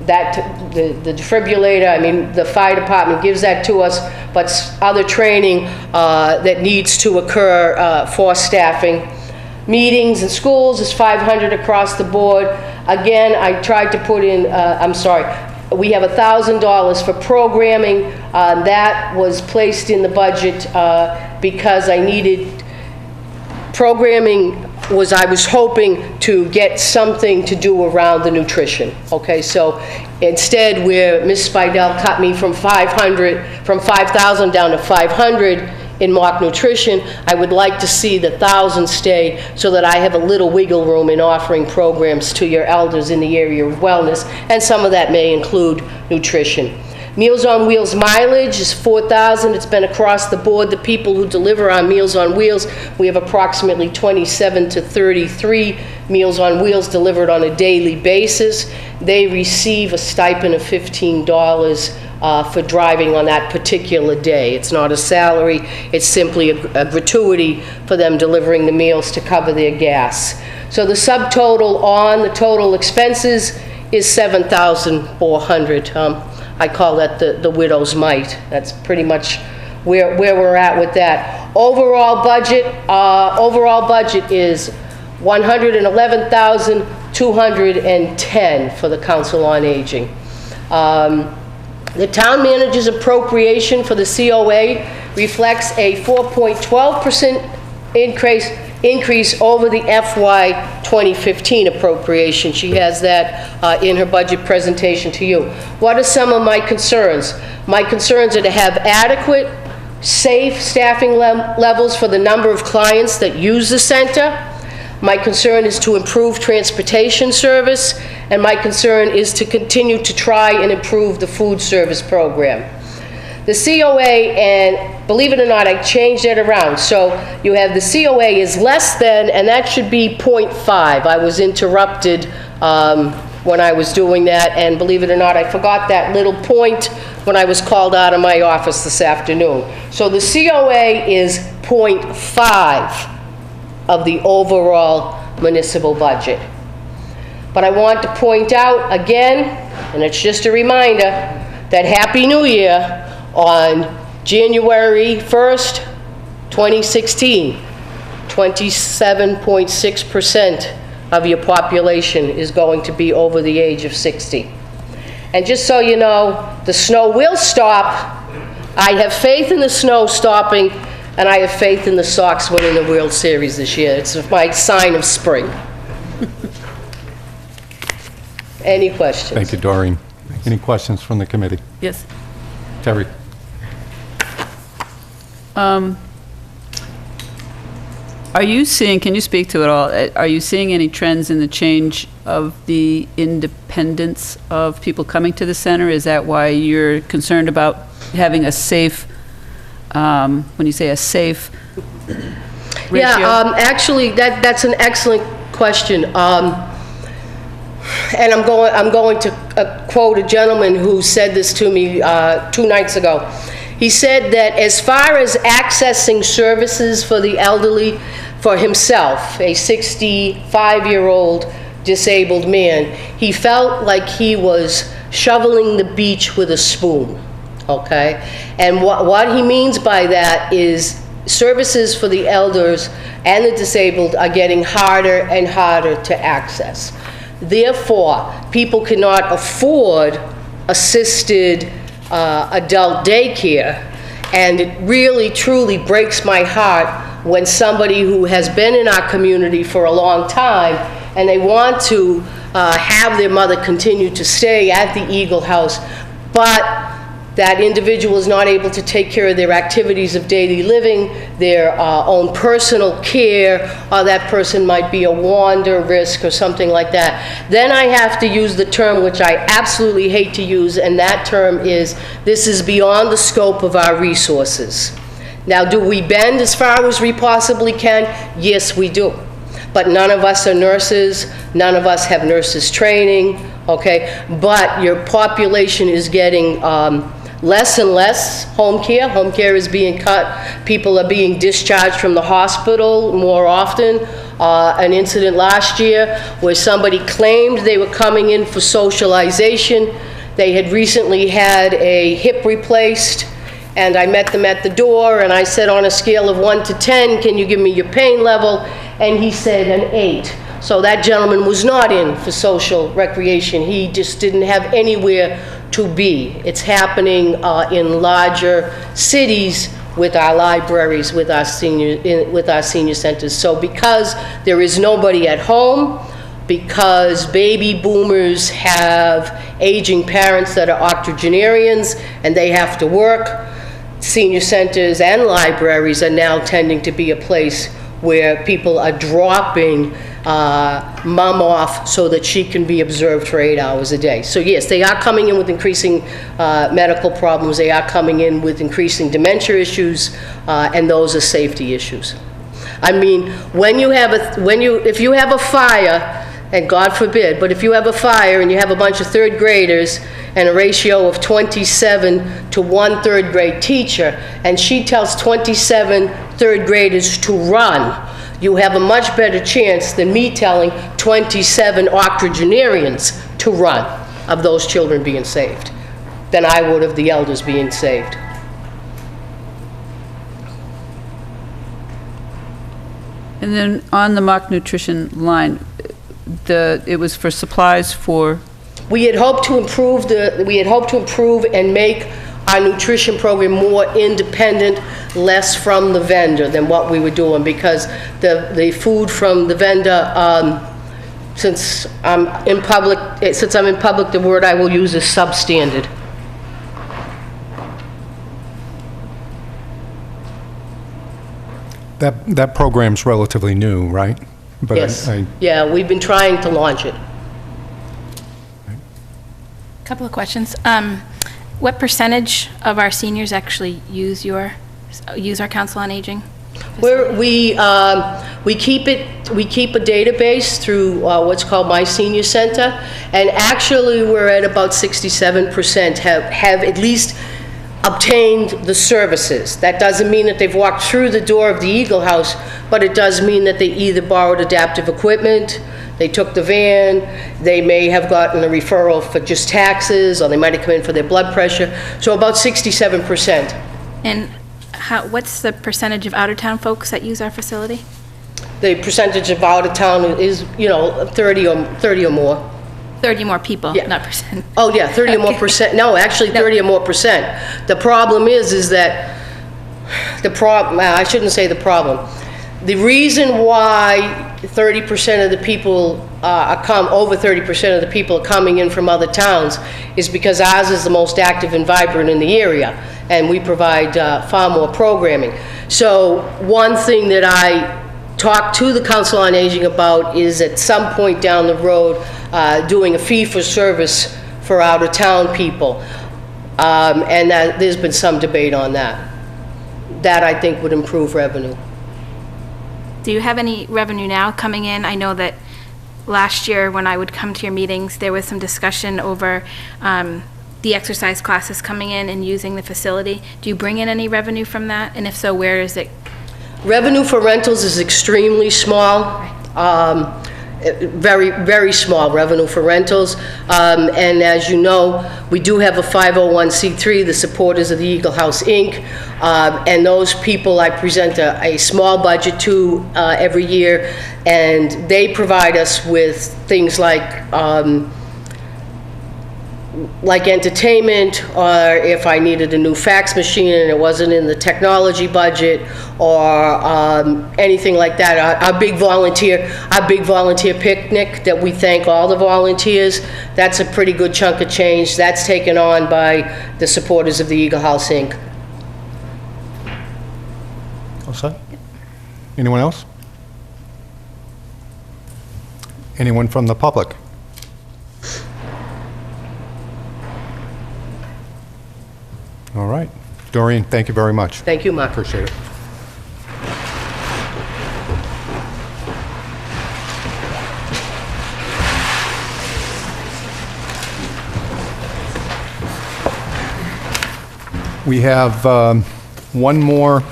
the defibrillator. I mean, the fire department gives that to us, but other training that needs to occur for staffing. Meetings in schools is $500 across the board. Again, I tried to put in, we have $1,000 for programming. That was placed in the budget because I needed programming. I was hoping to get something to do around the nutrition. Okay, so instead, where Ms. Spidel cut me from 5,000 down to 500 in mock nutrition, I would like to see the 1,000 stay so that I have a little wiggle room in offering programs to your elders in the area of wellness, and some of that may include nutrition. Meals on Wheels mileage is $4,000. It's been across the board. The people who deliver on Meals on Wheels, we have approximately 27 to 33 Meals on Wheels delivered on a daily basis. They receive a stipend of $15 for driving on that particular day. It's not a salary. It's simply a gratuity for them delivering the meals to cover their gas. So the subtotal on the total expenses is $7,400. I call that the widow's mite. That's pretty much where we're at with that. Overall budget is $111,210 for the Council on Aging. The town manager's appropriation for the COA reflects a 4.12% increase over the FY 2015 appropriation. She has that in her budget presentation to you. What are some of my concerns? My concerns are to have adequate, safe staffing levels for the number of clients that use the center. My concern is to improve transportation service, and my concern is to continue to try and improve the food service program. The COA, and believe it or not, I changed it around. So you have the COA is less than, and that should be 0.5. I was interrupted when I was doing that, and believe it or not, I forgot that little point when I was called out of my office this afternoon. So the COA is 0.5 of the overall municipal budget. But I want to point out again, and it's just a reminder, that Happy New Year on January 1st, 2016, 27.6% of your population is going to be over the age of 60. And just so you know, the snow will stop. I have faith in the snow stopping, and I have faith in the Sox winning the World Series this year. It's my sign of spring. Any questions? Thank you, Doreen. Any questions from the committee? Yes. Terry? Are you seeing, can you speak to it all, are you seeing any trends in the change of the independence of people coming to the center? Is that why you're concerned about having a safe, when you say a safe ratio? Yeah, actually, that's an excellent question. And I'm going to quote a gentleman who said this to me 2 nights ago. He said that as far as accessing services for the elderly, for himself, a 65-year-old disabled man, he felt like he was shoveling the beach with a spoon, okay? And what he means by that is services for the elders and the disabled are getting harder and harder to access. Therefore, people cannot afford assisted adult daycare, and it really, truly breaks my heart when somebody who has been in our community for a long time and they want to have their mother continue to stay at the Eagle House, but that individual is not able to take care of their activities of daily living, their own personal care, or that person might be a wander risk or something like that. Then I have to use the term which I absolutely hate to use, and that term is, this is beyond the scope of our resources. Now, do we bend as far as we possibly can? Yes, we do. But none of us are nurses, none of us have nurses training, okay? But your population is getting less and less home care. Home care is being cut. People are being discharged from the hospital more often. An incident last year where somebody claimed they were coming in for socialization. They had recently had a hip replaced, and I met them at the door, and I said, on a scale of 1 to 10, can you give me your pain level? And he said an 8. So that gentleman was not in for social recreation. He just didn't have anywhere to be. It's happening in larger cities with our libraries, with our senior centers. So because there is nobody at home, because baby boomers have aging parents that are octogenarians and they have to work, senior centers and libraries are now tending to be a place where people are dropping mom off so that she can be observed for 8 hours a day. So yes, they are coming in with increasing medical problems. They are coming in with increasing dementia issues, and those are safety issues. I mean, if you have a fire, and God forbid, but if you have a fire and you have a bunch of third graders and a ratio of 27 to 1 third grade teacher, and she tells 27 third graders to run, you have a much better chance than me telling 27 octogenarians to run of those children being saved than I would of the elders being saved. And then on the mock nutrition line, it was for supplies for? We had hoped to improve and make our nutrition program more independent, less from the vendor than what we were doing, because the food from the vendor, since I'm in public, the word I will use is substandard. That program's relatively new, right? But Yes. Yeah, we've been trying to launch it. Couple of questions. What percentage of our seniors actually use our Council on Aging? We keep a database through what's called My Senior Center, and actually we're at about 67% have at least obtained the services. That doesn't mean that they've walked through the door of the Eagle House, but it does mean that they either borrowed adaptive equipment, they took the van, they may have gotten a referral for just taxes, or they might have come in for their blood pressure. So about 67%. And what's the percentage of out-of-town folks that use our facility? The percentage of out of town is, 30 or more. 30 more people, Yeah. not percent. Oh, yeah, 30 or more percent. No, actually, 30 or more percent. The problem is that I shouldn't say the problem. The reason why 30% of the people over 30% of the people are coming in from other towns is because ours is the most active and vibrant in the area, and we provide far more programming. So one thing that I talked to the Council on Aging about is at some point down the road doing a fee-for-service for out-of-town people, and there's been some debate on that. That, I think, would improve revenue. Do you have any revenue now coming in? I know that last year when I would come to your meetings, there was some discussion over the exercise classes coming in and using the facility. Do you bring in any revenue from that? And if so, where is it? Revenue for rentals is extremely small. Very, very small revenue for rentals. And as you know, we do have a 501c3, the supporters of the Eagle House, Inc. And those people I present a small budget to every year, and they provide us with things like entertainment, or if I needed a new fax machine and it wasn't in the technology budget, or anything like that. Our big volunteer picnic that we thank all the volunteers, that's a pretty good chunk of change. That's taken on by the supporters of the Eagle House, Inc. All set? Anyone else? Anyone from the public? All right. Doreen, thank you very much. Thank you, Mark. Appreciate it. We have one more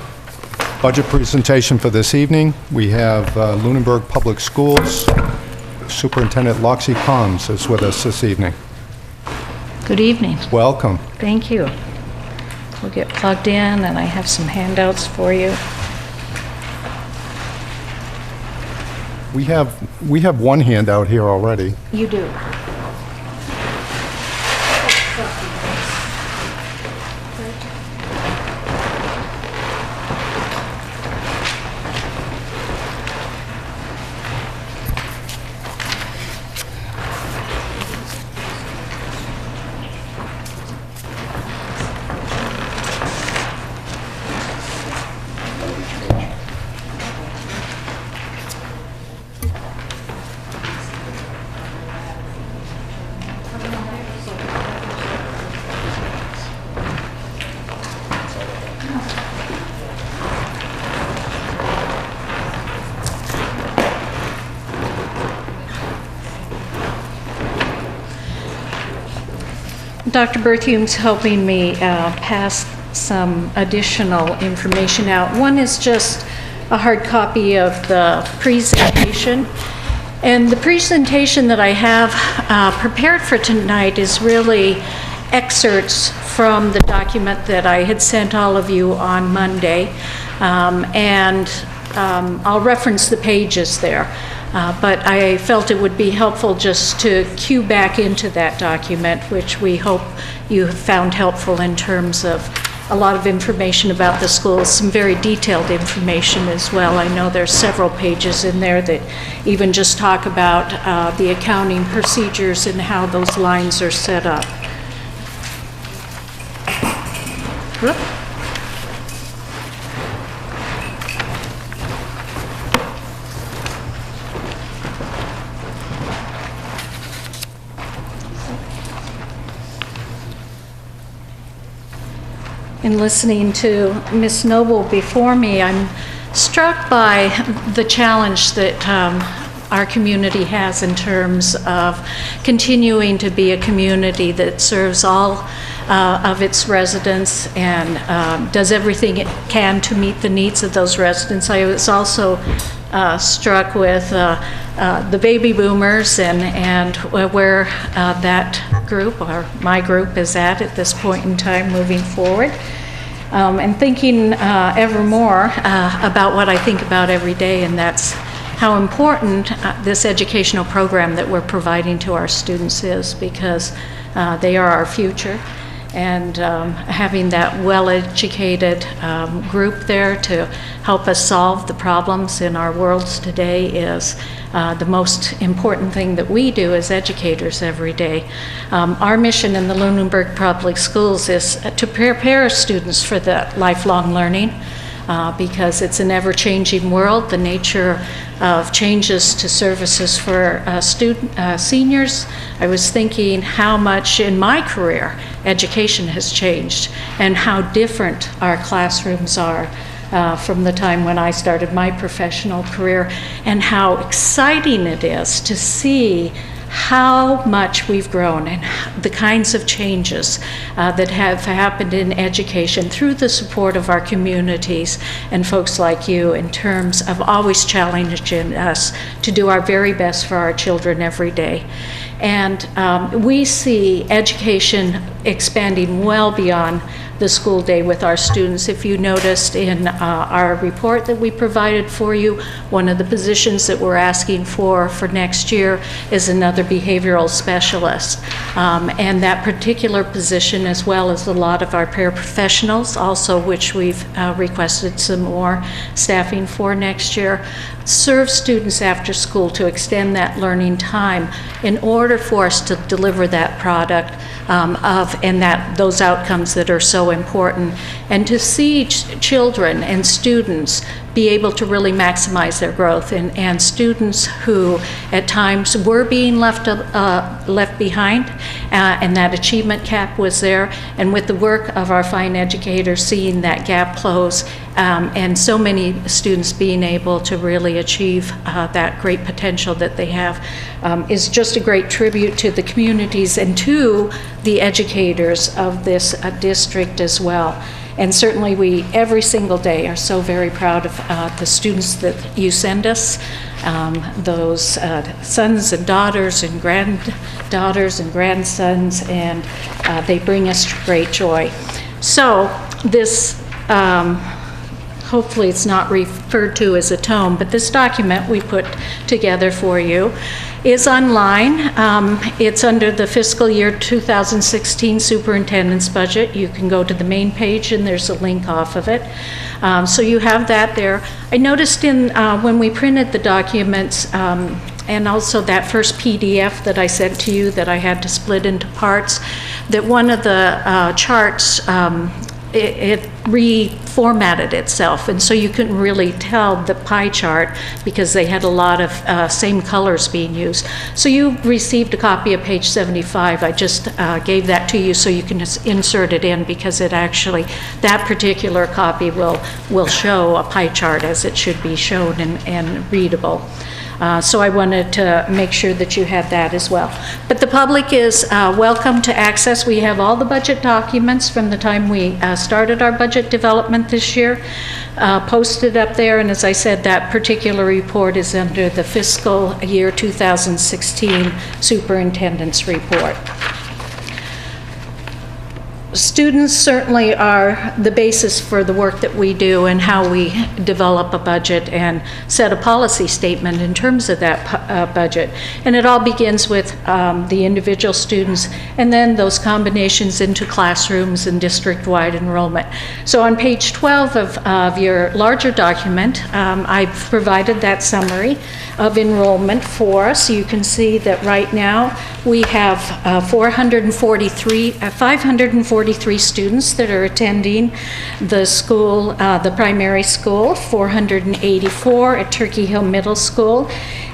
budget presentation for this evening. We have Lunenburg Public Schools. Superintendent Loxie Combs is with us this evening. Good evening. Welcome. Thank you. We'll get plugged in, and I have some handouts for you. We have one handout here already. You do. Dr. Berthium's helping me pass some additional information out. One is just a hard copy of the presentation. And the presentation that I have prepared for tonight is really excerpts from the document that I had sent all of you on Monday. I'll reference the pages there. But I felt it would be helpful just to cue back into that document, which we hope you have found helpful in terms of a lot of information about the schools, some very detailed information as well. I know there's several pages in there that even just talk about the accounting procedures and how those lines are set up. Whoop. In listening to Ms. Noble before me, I'm struck by the challenge that our community has in terms of continuing to be a community that serves all of its residents and does everything it can to meet the needs of those residents. I was also struck with the baby boomers and where that group, or my group, is at this point in time moving forward. And thinking ever more about what I think about every day, and that's how important this educational program that we're providing to our students is, because they are our future. And having that well-educated group there to help us solve the problems in our worlds today is the most important thing that we do as educators every day. Our mission in the Lunenburg Public Schools is to prepare students for the lifelong learning, because it's an ever-changing world. The nature of changes to services for seniors, I was thinking how much in my career education has changed and how different our classrooms are from the time when I started my professional career, and how exciting it is to see how much we've grown and the kinds of changes that have happened in education through the support of our communities and folks like you, in terms of always challenging us to do our very best for our children every day. And we see education expanding well beyond the school day with our students. If you noticed in our report that we provided for you, one of the positions that we're asking for next year is another behavioral specialist. And that particular position, as well as a lot of our paraprofessionals, also which we've requested some more staffing for next year, serve students after school to extend that learning time in order for us to deliver that product those outcomes that are so important, and to see children and students be able to really maximize their growth. And students who at times were being left behind, and that achievement gap was there, and with the work of our fine educators, seeing that gap close, and so many students being able to really achieve that great potential that they have, is just a great tribute to the communities and to the educators of this district as well. And certainly we, every single day, are so very proud of the students that you send us, those sons and daughters and granddaughters and grandsons, and they bring us great joy. So this, hopefully it's not referred to as a tome, but this document we put together for you is online. It's under the fiscal year 2016 superintendent's budget. You can go to the main page and there's a link off of it. So you have that there. I noticed when we printed the documents, and also that first PDF that I sent to you that I had to split into parts, that one of the charts, it reformatted itself, and so you couldn't really tell the pie chart because they had a lot of same colors being used. So you received a copy of page 75. I just gave that to you so you can just insert it in, because it actually, that particular copy will show a pie chart as it should be shown and readable. So I wanted to make sure that you had that as well. But the public is welcome to access. We have all the budget documents from the time we started our budget development this year posted up there. And as I said, that particular report is under the fiscal year 2016 superintendent's report. Students certainly are the basis for the work that we do and how we develop a budget and set a policy statement in terms of that budget. And it all begins with the individual students and then those combinations into classrooms and district-wide enrollment. So on page 12 of your larger document, I've provided that summary of enrollment for us. You can see that right now we have 543 students that are attending the school, the primary school, 484 at Turkey Hill Middle School,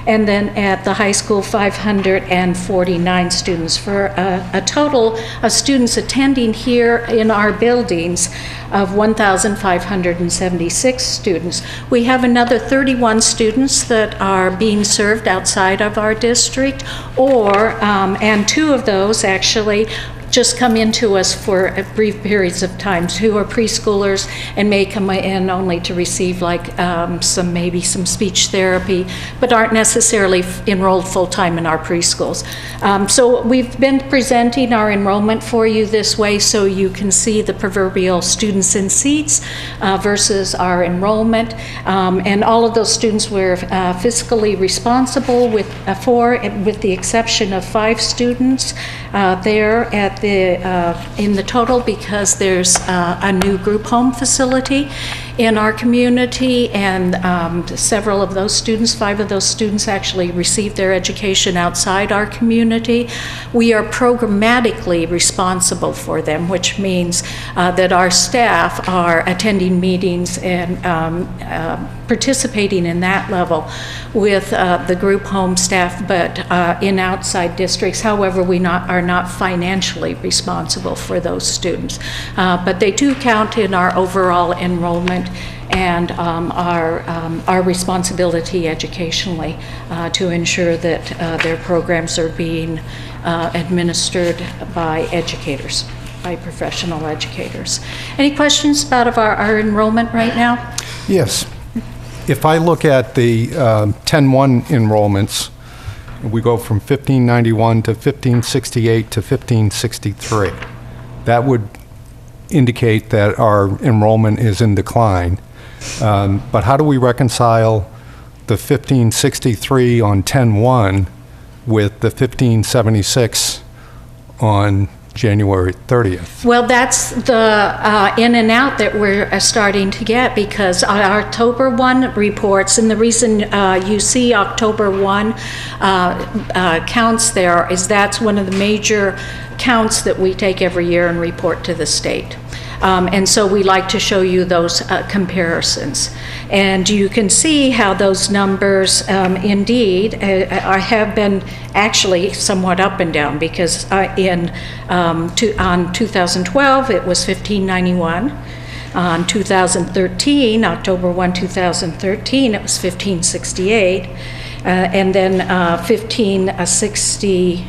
and then at the high school, 549 students, for a total of students attending here in our buildings of 1,576 students. We have another 31 students that are being served outside of our district, and 2 of those actually just come into us for brief periods of time, who are preschoolers and may come in only to receive maybe some speech therapy, but aren't necessarily enrolled full-time in our preschools. So we've been presenting our enrollment for you this way so you can see the proverbial students in seats versus our enrollment. And all of those students we're fiscally responsible for, with the exception of 5 students there in the total, because there's a new group home facility in our community, and several of those students, 5 of those students, actually received their education outside our community. We are programmatically responsible for them, which means that our staff are attending meetings and participating in that level with the group home staff, but in outside districts. However, we are not financially responsible for those students. But they do count in our overall enrollment and our responsibility educationally to ensure that their programs are being administered by educators, by professional educators. Any questions about our enrollment right now? Yes. If I look at the 10-1 enrollments, we go from 1591 to 1568 to 1563. That would indicate that our enrollment is in decline. But how do we reconcile the 1563 on 10-1 with the 1576 on January 30th? Well, that's the in and out that we're starting to get, because our October 1 reports, and the reason you see October 1 counts there is that's one of the major counts that we take every year and report to the state. And so we like to show you those comparisons. And you can see how those numbers indeed have been actually somewhat up and down, because on 2012 it was $15.91. On 2013, October 1, 2013, it was $15.68, and then $15.60.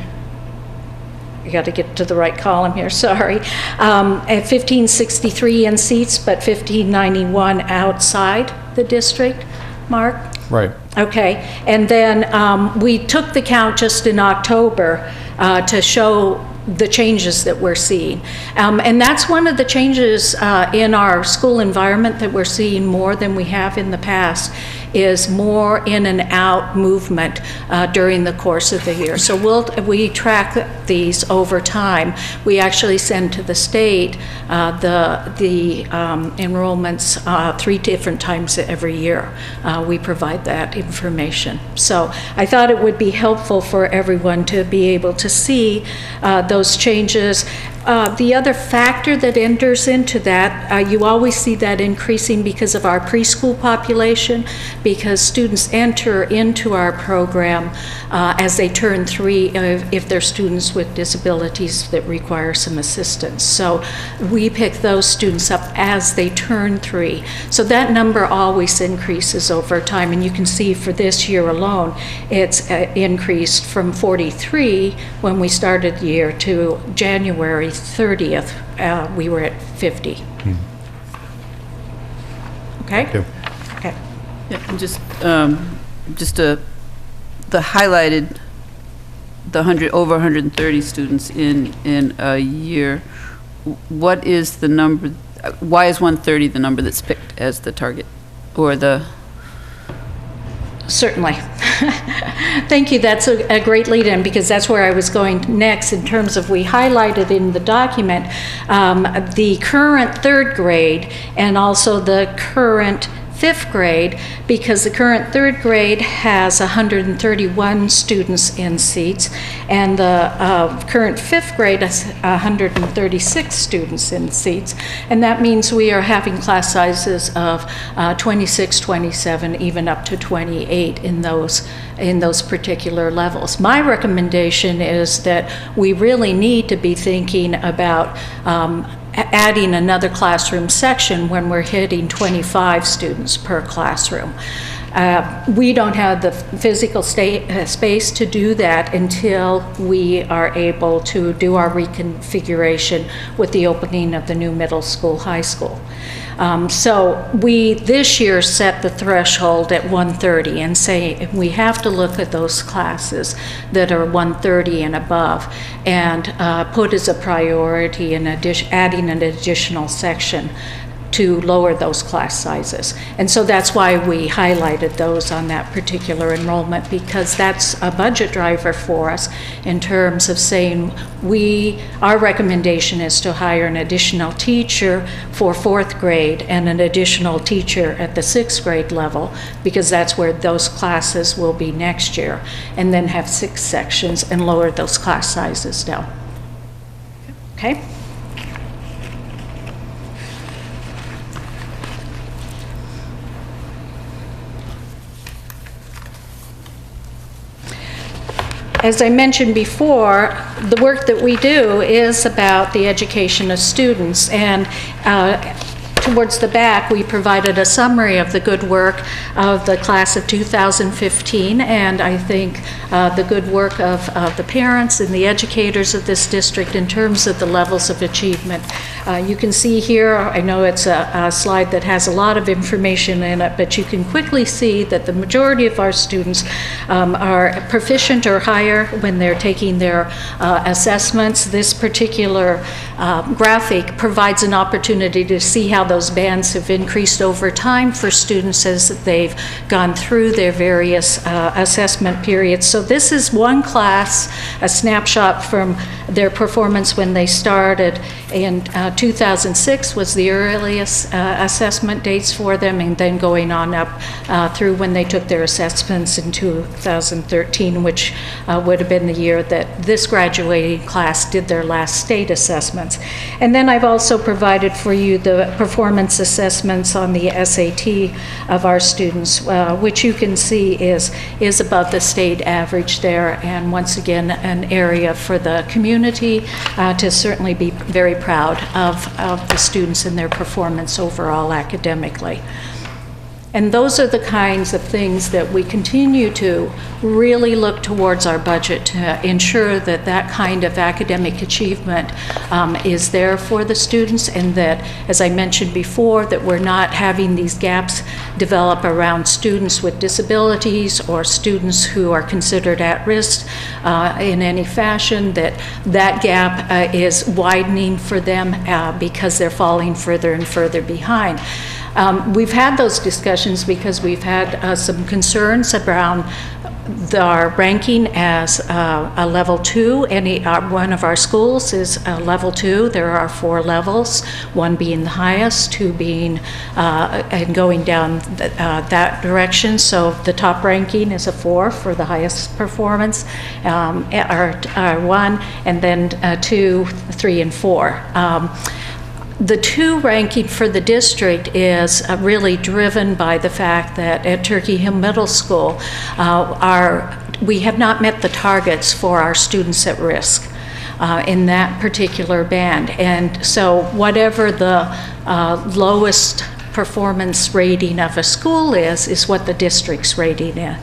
I got to get to the right column here, sorry. At $15.63 in seats, but $15.91 outside the district, Mark? Right. Okay, and then we took the count just in October to show the changes that we're seeing. And that's one of the changes in our school environment that we're seeing more than we have in the past, is more in and out movement during the course of the year. So we track these over time. We actually send to the state the enrollments 3 different times every year. We provide that information. So I thought it would be helpful for everyone to be able to see those changes. The other factor that enters into that, you always see that increasing because of our preschool population, because students enter into our program as they turn 3 if they're students with disabilities that require some assistance. So we pick those students up as they turn 3. So that number always increases over time, and you can see for this year alone, it's increased from 43 when we started the year to January 30th, we were at 50. Okay? Thank you. Okay. Yeah, and the highlighted, the over 130 students in a year. What is the number? Why is 130 the number that's picked as the target, or the? Certainly. Thank you. That's a great lead-in, because that's where I was going next in terms of, we highlighted in the document the current 3rd grade and also the current 5th grade, because the current 3rd grade has 131 students in seats, and the current 5th grade has 136 students in seats, and that means we are having class sizes of 26, 27, even up to 28 in those particular levels. My recommendation is that we really need to be thinking about adding another classroom section when we're hitting 25 students per classroom. We don't have the physical space to do that until we are able to do our reconfiguration with the opening of the new middle school, high school. So we this year set the threshold at 130 and say we have to look at those classes that are 130 and above, and put as a priority adding an additional section to lower those class sizes. And so that's why we highlighted those on that particular enrollment, because that's a budget driver for us in terms of saying our recommendation is to hire an additional teacher for 4th grade and an additional teacher at the 6th grade level, because that's where those classes will be next year, and then have 6 sections and lower those class sizes down. Okay? As I mentioned before, the work that we do is about the education of students, and towards the back, we provided a summary of the good work of the class of 2015, and I think the good work of the parents and the educators of this district in terms of the levels of achievement. You can see here, I know it's a slide that has a lot of information in it, but you can quickly see that the majority of our students are proficient or higher when they're taking their assessments. This particular graphic provides an opportunity to see how those bands have increased over time for students as they've gone through their various assessment periods. So this is one class, a snapshot from their performance when they started. In 2006 was the earliest assessment dates for them, and then going on up through when they took their assessments in 2013, which would have been the year that this graduating class did their last state assessments. And then I've also provided for you the performance assessments on the SAT of our students, which you can see is above the state average there, and once again, an area for the community to certainly be very proud of the students and their performance overall academically. And those are the kinds of things that we continue to really look towards our budget to ensure that that kind of academic achievement is there for the students, and that, as I mentioned before, that we're not having these gaps develop around students with disabilities or students who are considered at risk in any fashion, that gap is widening for them because they're falling further and further behind. We've had those discussions because we've had some concerns around our ranking as a level 2. One of our schools is a level 2. There are 4 levels, 1 being the highest, 2 being and going down that direction. So the top ranking is a 4 for the highest performance, or 1, and then 2, 3, and 4. The 2 ranking for the district is really driven by the fact that at Turkey Hill Middle School, we have not met the targets for our students at risk in that particular band. And so whatever the lowest performance rating of a school is what the district's rating is.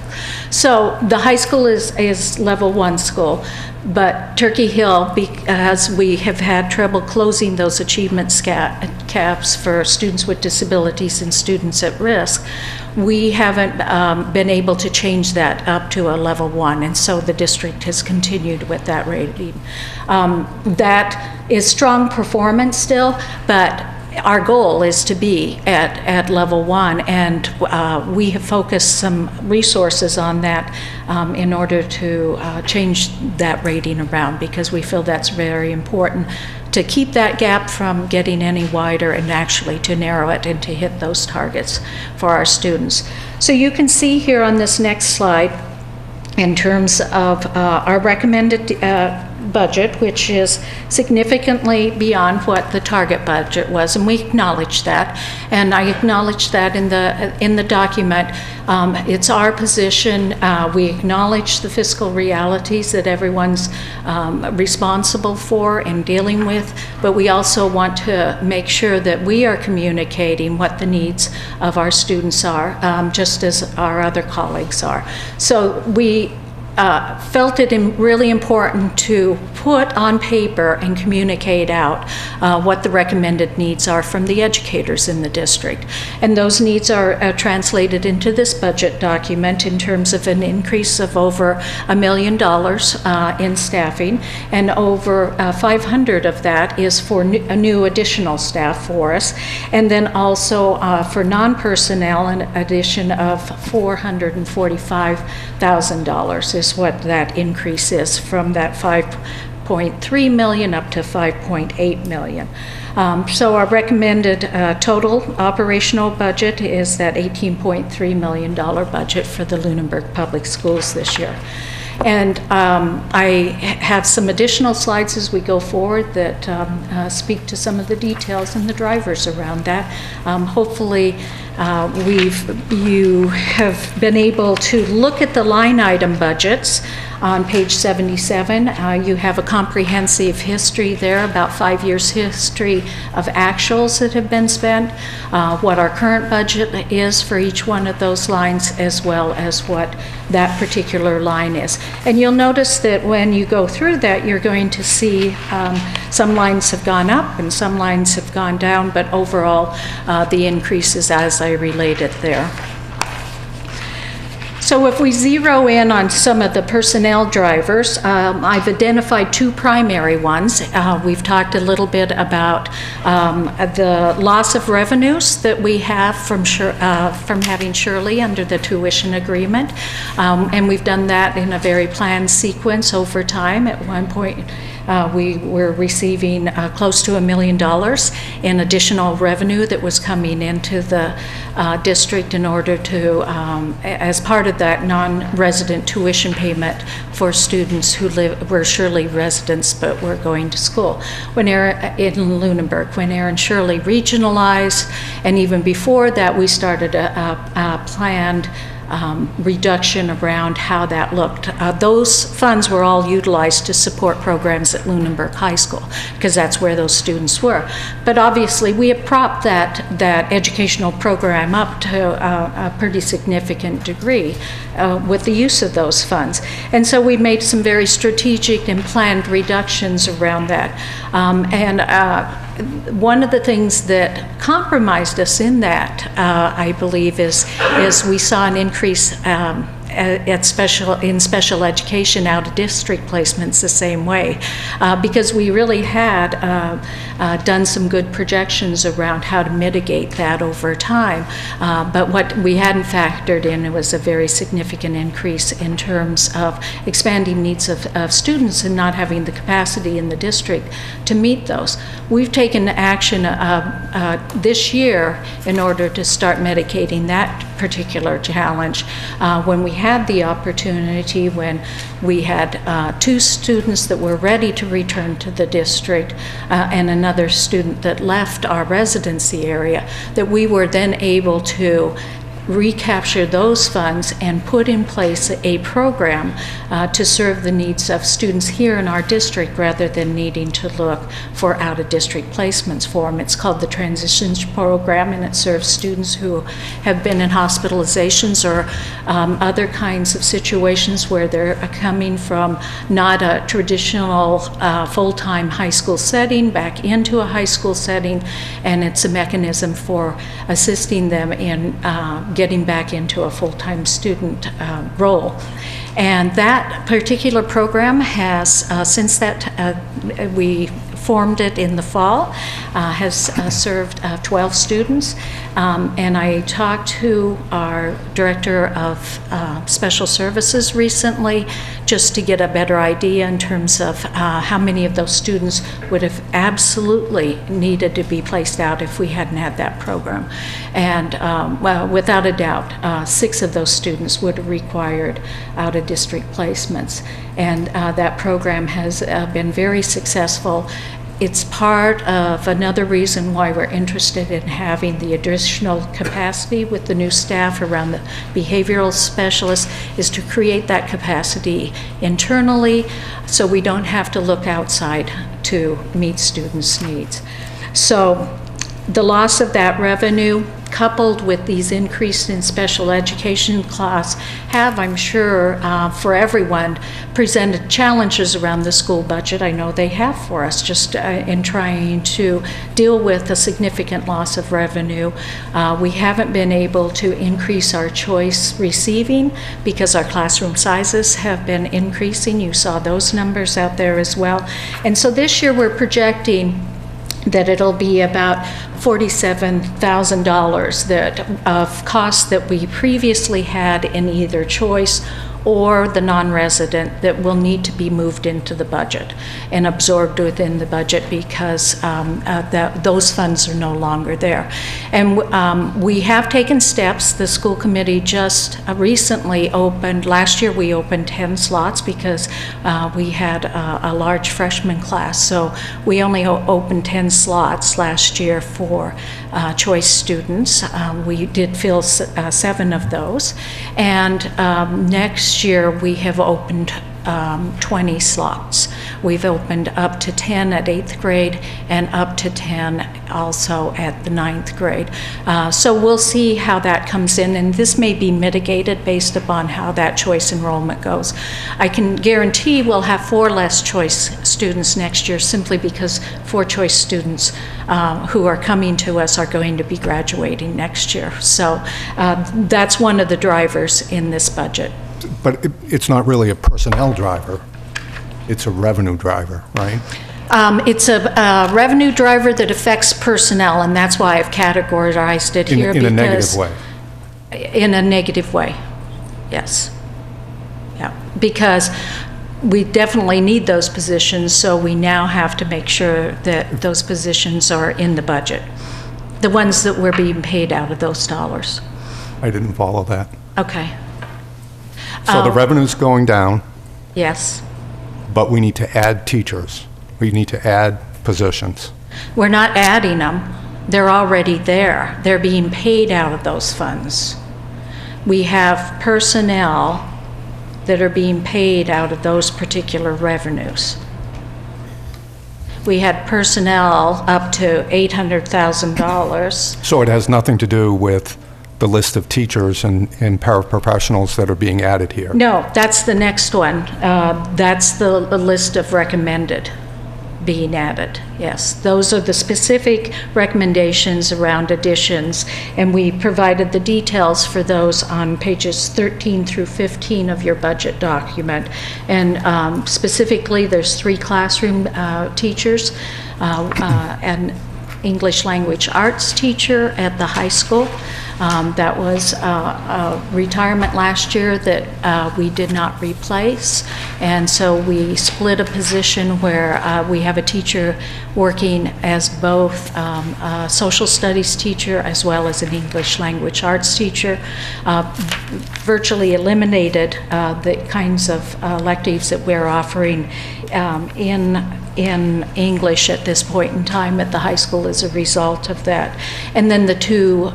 So the high school is level 1 school, but Turkey Hill, because we have had trouble closing those achievement caps for students with disabilities and students at risk, we haven't been able to change that up to a level 1, and so the district has continued with that rating. That is strong performance still, but our goal is to be at level 1, and we have focused some resources on that in order to change that rating around, because we feel that's very important to keep that gap from getting any wider and actually to narrow it and to hit those targets for our students. So you can see here on this next slide, in terms of our recommended budget, which is significantly beyond what the target budget was, and we acknowledge that, and I acknowledge that in the document. It's our position. We acknowledge the fiscal realities that everyone's responsible for and dealing with, but we also want to make sure that we are communicating what the needs of our students are, just as our other colleagues are. So we felt it really important to put on paper and communicate out what the recommended needs are from the educators in the district. And those needs are translated into this budget document in terms of an increase of over $1 million in staffing, and over 500 of that is for a new additional staff for us. And then also for non-personnel, an addition of $445,000 is what that increase is, from that 5.3 million up to 5.8 million. So our recommended total operational budget is that $18.3 million budget for the Lunenburg Public Schools this year. And I have some additional slides as we go forward that speak to some of the details and the drivers around that. Hopefully you have been able to look at the line item budgets on page 77. You have a comprehensive history there, about 5 years history of actuals that have been spent, what our current budget is for each one of those lines, as well as what that particular line is. And you'll notice that when you go through that, you're going to see some lines have gone up and some lines have gone down, but overall the increase is as I related there. So if we zero in on some of the personnel drivers, I've identified 2 primary ones. We've talked a little bit about the loss of revenues that we have from having Shirley under the tuition agreement. And we've done that in a very planned sequence over time. At one point, We were receiving close to $1 million in additional revenue that was coming into the district in order to, as part of that non-resident tuition payment for students who were Shirley residents but were going to school. In Lunenburg, when Aaron Shirley regionalized, and even before that, we started a planned reduction around how that looked. Those funds were all utilized to support programs at Lunenburg High School, because that's where those students were. But obviously, we have propped that educational program up to a pretty significant degree with the use of those funds. And so we made some very strategic and planned reductions around that. One of the things that compromised us in that, I believe, is we saw an increase in special education out of district placements the same way, because we really had done some good projections around how to mitigate that over time. But what we hadn't factored in was a very significant increase in terms of expanding needs of students and not having the capacity in the district to meet those. We've taken action this year in order to start mitigating that particular challenge. When we had the opportunity, when we had 2 students that were ready to return to the district and another student that left our residency area, that we were then able to recapture those funds and put in place a program to serve the needs of students here in our district rather than needing to look for out-of-district placements for them. It's called the Transitions Program, and it serves students who have been in hospitalizations or other kinds of situations where they're coming from not a traditional full-time high school setting back into a high school setting, and it's a mechanism for assisting them in getting back into a full-time student role. And that particular program has, since that we formed it in the fall, has served 12 students. And I talked to our director of special services recently just to get a better idea in terms of how many of those students would have absolutely needed to be placed out if we hadn't had that program. And well, without a doubt, 6 of those students would have required out-of-district placements. And that program has been very successful. It's part of another reason why we're interested in having the additional capacity with the new staff around the behavioral specialists, is to create that capacity internally so we don't have to look outside to meet students' needs. So the loss of that revenue, coupled with these increased in special education costs, have, I'm sure, for everyone, presented challenges around the school budget. I know they have for us, just in trying to deal with a significant loss of revenue. We haven't been able to increase our choice receiving because our classroom sizes have been increasing. You saw those numbers out there as well. And so this year we're projecting that it'll be about $47,000 of costs that we previously had in either choice or the non-resident that will need to be moved into the budget and absorbed within the budget because those funds are no longer there. And we have taken steps. The school committee just recently opened, last year we opened 10 slots because we had a large freshman class. So we only opened 10 slots last year for choice students. We did fill 7 of those. And next year we have opened 20 slots. We've opened up to 10 at 8th grade and up to 10 also at the 9th grade. So we'll see how that comes in, and this may be mitigated based upon how that choice enrollment goes. I can guarantee we'll have 4 less choice students next year simply because 4 choice students who are coming to us are going to be graduating next year. So that's one of the drivers in this budget. But it's not really a personnel driver, it's a revenue driver, right? It's a revenue driver that affects personnel, and that's why I've categorized it here. In a negative way? In a negative way, yes. Yeah, because we definitely need those positions, so we now have to make sure that those positions are in the budget, the ones that were being paid out of those dollars. I didn't follow that. Okay, So the revenue's going down, yes. but we need to add teachers. We need to add positions. We're not adding them. They're already there. They're being paid out of those funds. We have personnel that are being paid out of those particular revenues. We had personnel up to $800,000. So it has nothing to do with the list of teachers and paraprofessionals that are being added here. No, that's the next one. That's the list of recommended being added, yes. Those are the specific recommendations around additions, and we provided the details for those on pages 13 through 15 of your budget document. And specifically, there's 3 classroom teachers, an English language arts teacher at the high school. That was a retirement last year that we did not replace, and so we split a position where we have a teacher working as both a social studies teacher as well as an English language arts teacher. Virtually eliminated the kinds of electives that we're offering in English at this point in time at the high school as a result of that. And then the two,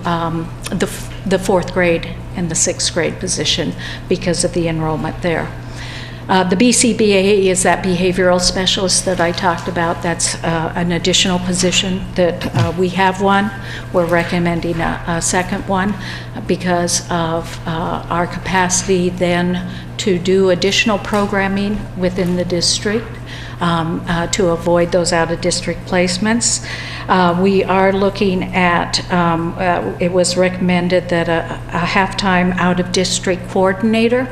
the 4th grade and the 6th grade position because of the enrollment there. The BCBA is that behavioral specialist that I talked about. That's an additional position that we have one. We're recommending a second one because of our capacity then to do additional programming within the district. To avoid those out-of-district placements. We are looking at, it was recommended that a half-time out-of-district coordinator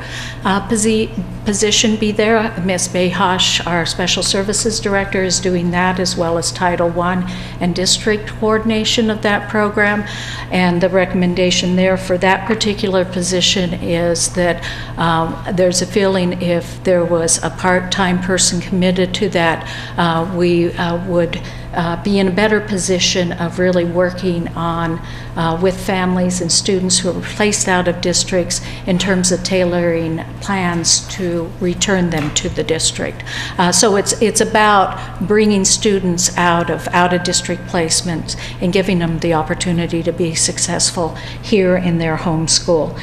position be there. Ms. Behosh, our Special Services Director, is doing that, as well as Title I and district coordination of that program. And the recommendation there for that particular position is that there's a feeling if there was a part-time person committed to that, we would be in a better position of really working on with families and students who are placed out of districts in terms of tailoring plans to return them to the district. So it's about bringing students out of district placement and giving them the opportunity to be successful here in their home school.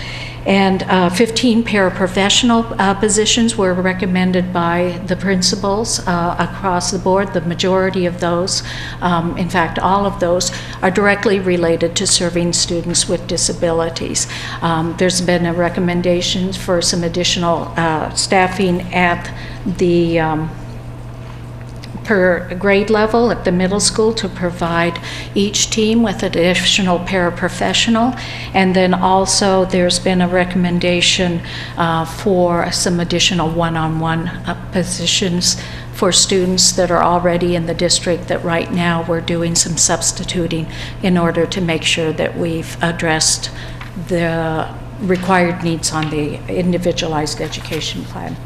And 15 paraprofessional positions were recommended by the principals across the board. The majority of those, in fact, all of those, are directly related to serving students with disabilities. There's been a recommendation for some additional staffing at the per grade level at the middle school to provide each team with an additional paraprofessional. And then also there's been a recommendation for some additional one-on-one positions for students that are already in the district that right now we're doing some substituting in order to make sure that we've addressed the required needs on the individualized education plan.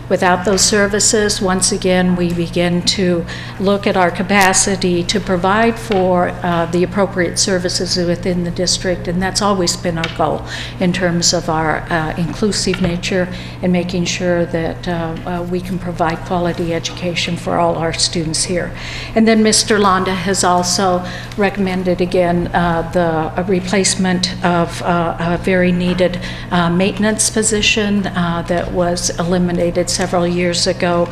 Without those services, once again, we begin to look at our capacity to provide for the appropriate services within the district, and that's always been our goal in terms of our inclusive nature and making sure that we can provide quality education for all our students here. And then Mr. Londa has also recommended again the replacement of a very needed maintenance position that was eliminated several years ago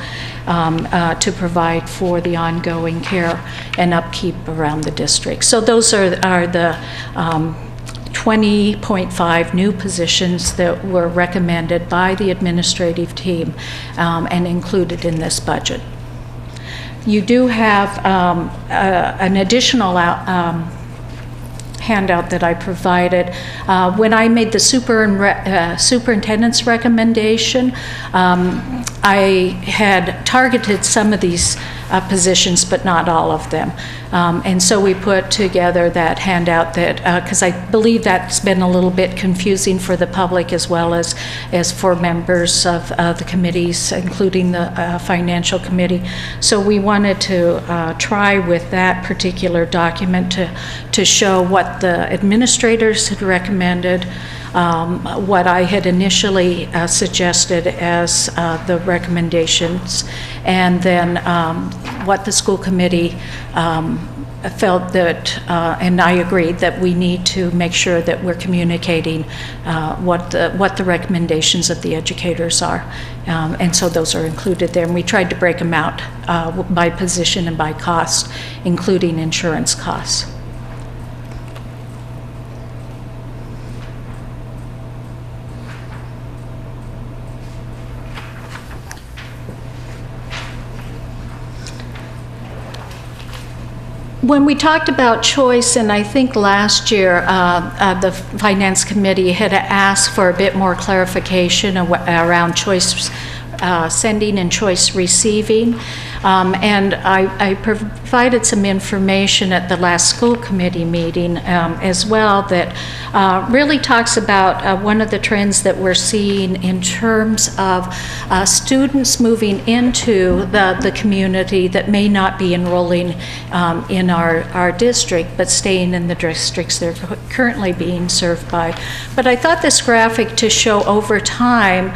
to provide for the ongoing care and upkeep around the district. So those are the 20.5 new positions that were recommended by the administrative team and included in this budget. You do have an additional handout that I provided. When I made the superintendent's recommendation, I had targeted some of these positions, but not all of them. And so we put together that handout that, because I believe that's been a little bit confusing for the public as well as for members of the committees, including the Financial Committee. So we wanted to try with that particular document to show what the administrators had recommended, what I had initially suggested as the recommendations, and then what the school committee felt that, and I agreed, that we need to make sure that we're communicating what the recommendations of the educators are. And so those are included there. And we tried to break them out by position and by cost, including insurance costs. When we talked about choice, and I think last year the Finance Committee had asked for a bit more clarification around choice sending and choice receiving. And I provided some information at the last school committee meeting as well that really talks about one of the trends that we're seeing in terms of students moving into the community that may not be enrolling in our district, but staying in the districts they're currently being served by. But I thought this graphic to show over time,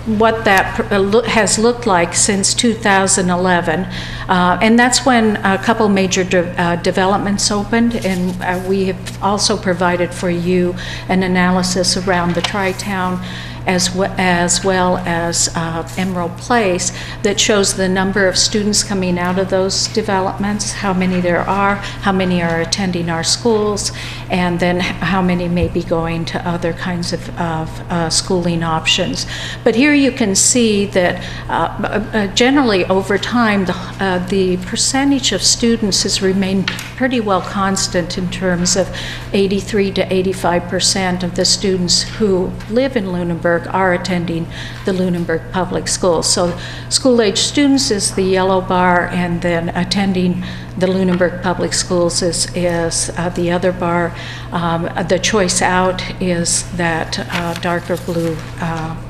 what that has looked like since 2011. And that's when a couple major developments opened, and we have also provided for you an analysis around the Tri-Town as well as Emerald Place that shows the number of students coming out of those developments, how many there are, how many are attending our schools, and then how many may be going to other kinds of schooling options. But here you can see that generally over time the percentage of students has remained pretty well constant in terms of 83 to 85% of the students who live in Lunenburg are attending the Lunenburg Public Schools. So school-age students is the yellow bar, and then attending the Lunenburg Public Schools is the other bar. The choice out is that darker blue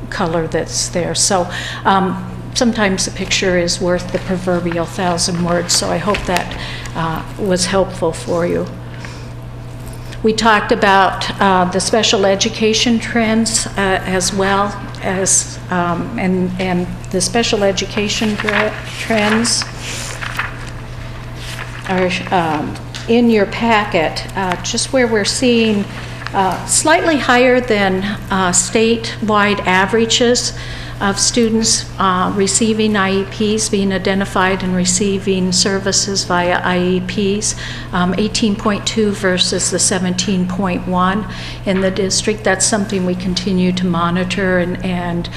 color that's there. So sometimes a picture is worth the proverbial 1,000 words, so I hope that was helpful for you. We talked about the special education trends as well as, and the special education trends are in your packet, just where we're seeing slightly higher than statewide averages of students receiving IEPs, being identified and receiving services via IEPs, 18.2 versus the 17.1 in the district. That's something we continue to monitor and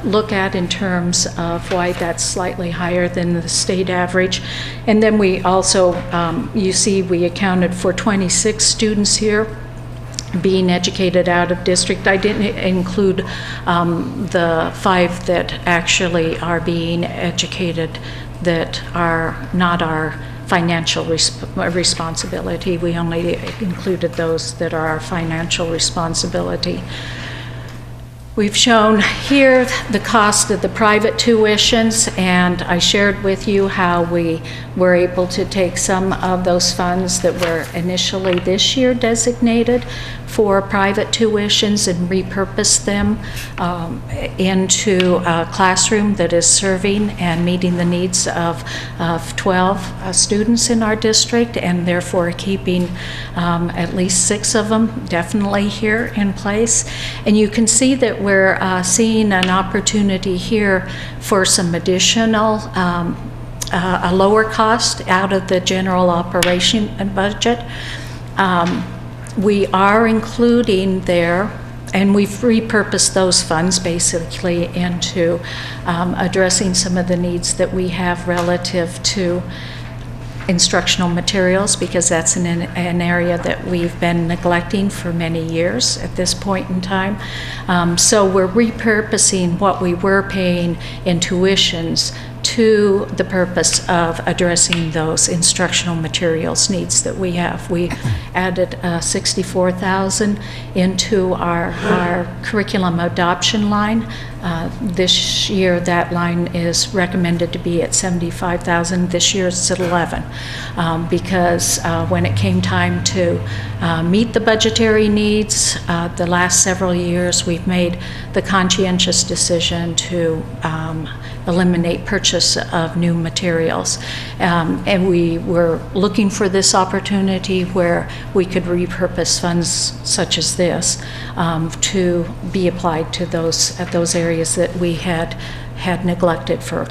look at in terms of why that's slightly higher than the state average. And then we also, you see we accounted for 26 students here being educated out of district. I didn't include the 5 that actually are being educated that are not our financial responsibility. We only included those that are our financial responsibility. We've shown here the cost of the private tuitions, and I shared with you how we were able to take some of those funds that were initially this year designated for private tuitions and repurpose them into a classroom that is serving and meeting the needs of 12 students in our district, and therefore keeping at least 6 of them definitely here in place. And you can see that we're seeing an opportunity here for some additional a lower cost out of the general operation and budget. We are including there, and we've repurposed those funds basically into addressing some of the needs that we have relative to instructional materials, because that's an area that we've been neglecting for many years at this point in time. So we're repurposing what we were paying in tuitions to the purpose of addressing those instructional materials needs that we have. We added $64,000 into our curriculum adoption line. This year, that line is recommended to be at $75,000. This year, it's at $11,000 because when it came time to meet the budgetary needs, the last several years, we've made the conscientious decision to eliminate purchase of new materials. And we were looking for this opportunity where we could repurpose funds such as this to be applied to those areas that we had neglected for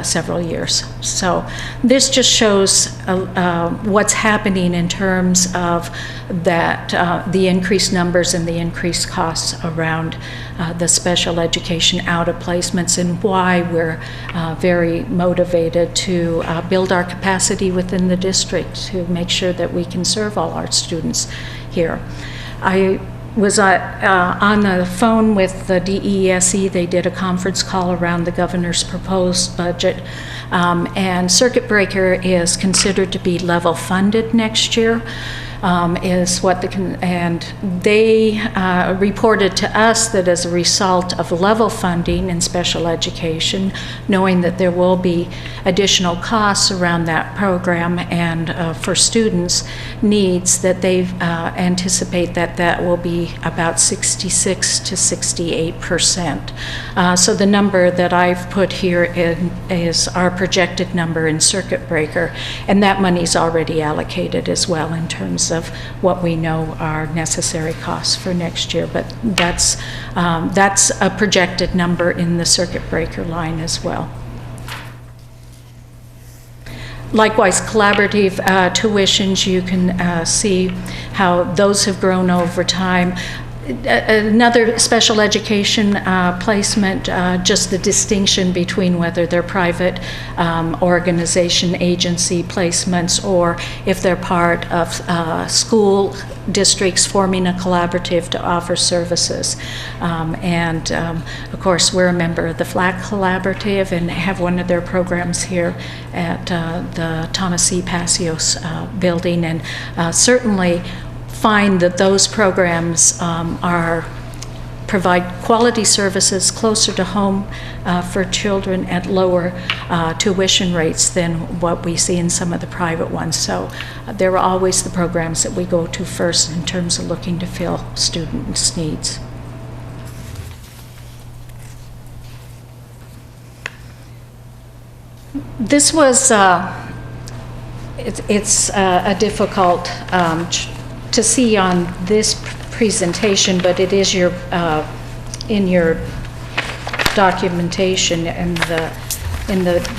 several years. So this just shows what's happening in terms of that the increased numbers and the increased costs around the special education out of placements, and why we're very motivated to build our capacity within the district to make sure that we can serve all our students here. I was on the phone with the DESE. They did a conference call around the governor's proposed budget, and Circuit Breaker is considered to be level funded next year. And they reported to us that as a result of level funding in special education, knowing that there will be additional costs around that program and for students' needs, that they anticipate that will be about 66 to 68%. So the number that I've put here is our projected number in Circuit Breaker, and that money's already allocated as well in terms of what we know are necessary costs for next year. But that's a projected number in the Circuit Breaker line as well. Likewise, collaborative tuitions, you can see how those have grown over time. Another special education placement, just the distinction between whether they're private organization, agency placements, or if they're part of school districts forming a collaborative to offer services. Of course, we're a member of the FLAC Collaborative and have one of their programs here at the Thomas C. Passios building, and certainly find that those programs provide quality services closer to home for children at lower tuition rates than what we see in some of the private ones. So there are always the programs that we go to first in terms of looking to fill students' needs. This was, it's a difficult to see on this presentation, but it is your in your documentation in the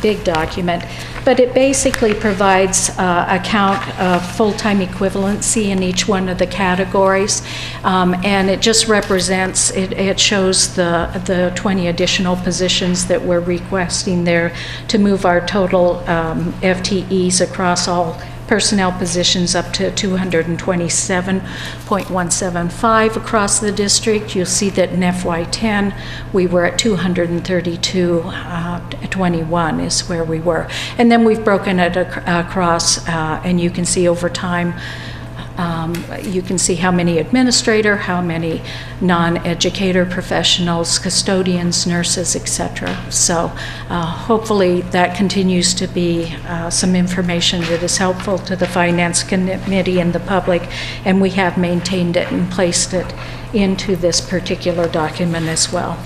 big document. But it basically provides a count of full-time equivalency in each one of the categories, and it just represents, it shows the 20 additional positions that we're requesting there to move our total FTEs across all personnel positions up to 227.175 across the district. You'll see that in FY10 we were at 232.21 is where we were. And then we've broken it across, and you can see over time, you can see how many administrator, how many non-educator professionals, custodians, nurses, etc. So hopefully that continues to be some information that is helpful to the Finance Committee and the public, and we have maintained it and placed it into this particular document as well.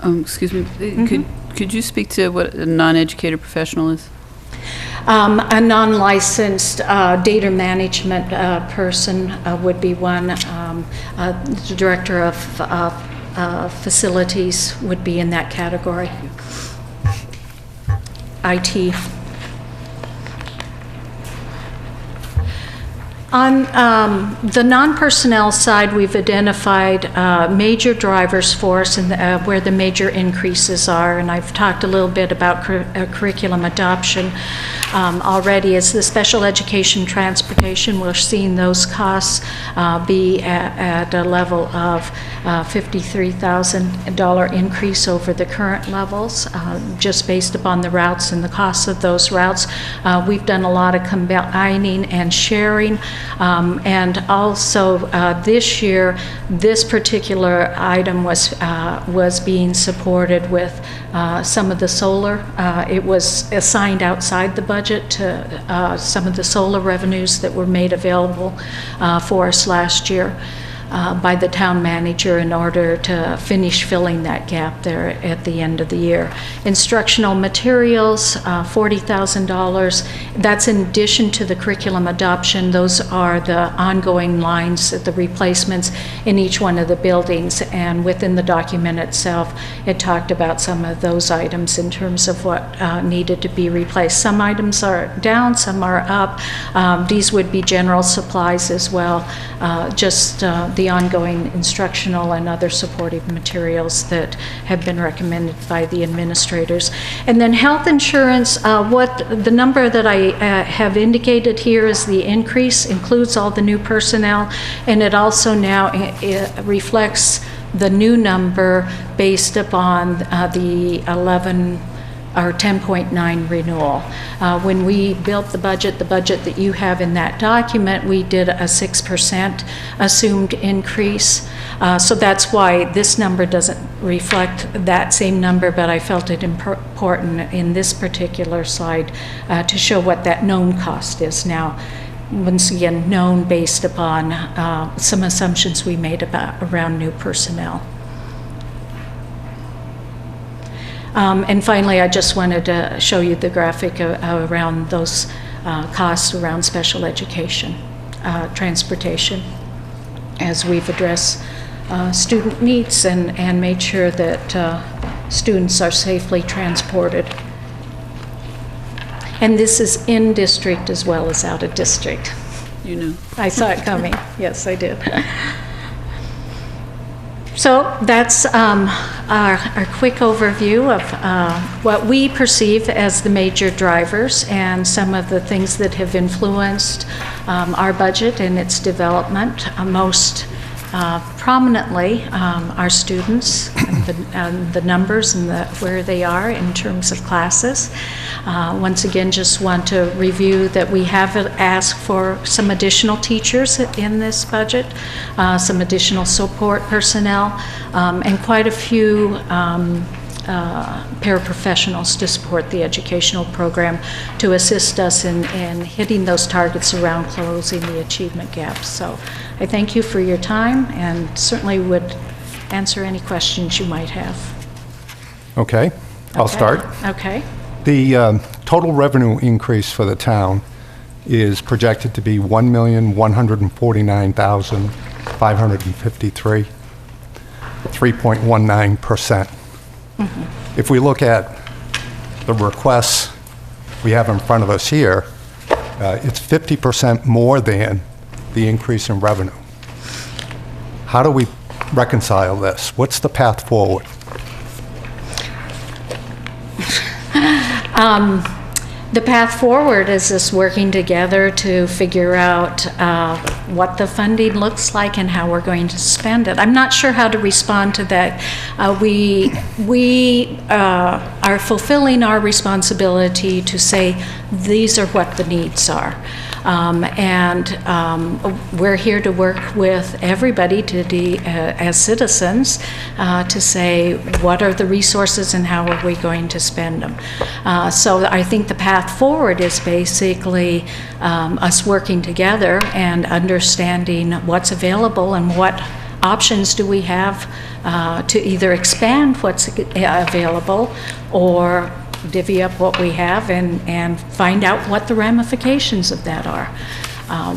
Excuse me, could you speak to what a non-educator professional is? A non-licensed data management person would be one. The director of facilities would be in that category. IT. On the non-personnel side, we've identified major drivers for us and where the major increases are, and I've talked a little bit about curriculum adoption already. As the special education transportation, we're seeing those costs be at a level of $53,000 increase over the current levels, just based upon the routes and the costs of those routes. We've done a lot of combining and sharing. And also this year, this particular item was being supported with some of the solar. It was assigned outside the budget to some of the solar revenues that were made available for us last year by the town manager in order to finish filling that gap there at the end of the year. Instructional materials, $40,000. That's in addition to the curriculum adoption. Those are the ongoing lines, the replacements in each one of the buildings. And within the document itself, it talked about some of those items in terms of what needed to be replaced. Some items are down, some are up. These would be general supplies as well, just the ongoing instructional and other supportive materials that have been recommended by the administrators. And then health insurance, the number that I have indicated here is the increase, includes all the new personnel, and it also now reflects the new number based upon the 10.9 renewal. When we built the budget that you have in that document, we did a 6% assumed increase. So that's why this number doesn't reflect that same number, but I felt it important in this particular slide to show what that known cost is now. Once again, known based upon some assumptions we made around new personnel. And finally, I just wanted to show you the graphic around those costs around special education, transportation, as we've addressed student needs and made sure that students are safely transported. And this is in district as well as out of district. You knew. I saw it coming. Yes, I did. So that's our quick overview of what we perceive as the major drivers and some of the things that have influenced our budget and its development. Most prominently, our students and the numbers and where they are in terms of classes. Once again, just want to review that we have asked for some additional teachers in this budget, some additional support personnel, and quite a few paraprofessionals to support the educational program to assist us in hitting those targets around closing the achievement gaps. So I thank you for your time and certainly would answer any questions you might have. Okay, I'll start. Okay. The total revenue increase for the town is projected to be $1,149,553, 3.19%. If we look at the requests we have in front of us here, it's 50% more than the increase in revenue. How do we reconcile this? What's the path forward? The path forward is us working together to figure out what the funding looks like and how we're going to spend it. I'm not sure how to respond to that. We are fulfilling our responsibility to say these are what the needs are. We're here to work with everybody as citizens to say what are the resources and how are we going to spend them. So I think the path forward is basically us working together and understanding what's available and what options do we have to either expand what's available or divvy up what we have and find out what the ramifications of that are.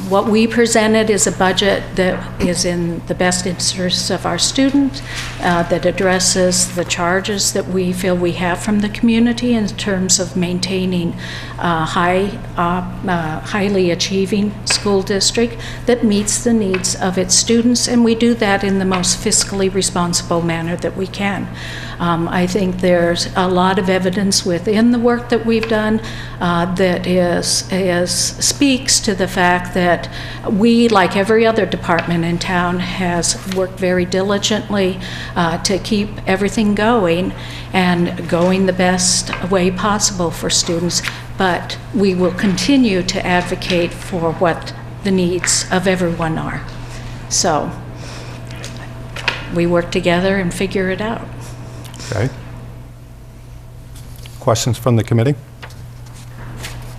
What we presented is a budget that is in the best interest of our student, that addresses the charges that we feel we have from the community in terms of maintaining a highly achieving school district that meets the needs of its students, and we do that in the most fiscally responsible manner that we can. I think there's a lot of evidence within the work that we've done that speaks to the fact that we, like every other department in town, has worked very diligently to keep everything going and going the best way possible for students, but we will continue to advocate for what the needs of everyone are. So we work together and figure it out. Okay. Questions from the committee?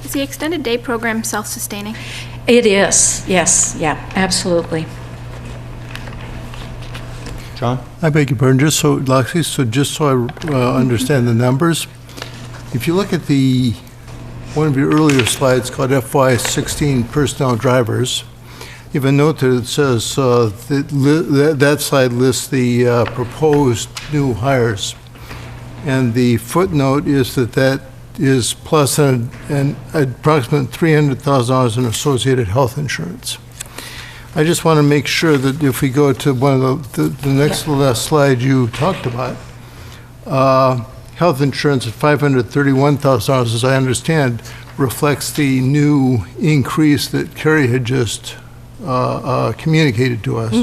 Is the extended day program self-sustaining? It is, yes, yeah, absolutely. John? I beg your pardon, just so I understand the numbers, if you look at one of your earlier slides called FY16 personnel drivers, you have a note that it says that slide lists the proposed new hires, and the footnote is that is plus an approximate $300,000 in associated health insurance. I just want to make sure that if we go to one of the next to last slide you talked about, health insurance at $531,000, as I understand, reflects the new increase that Kerry had just communicated to us.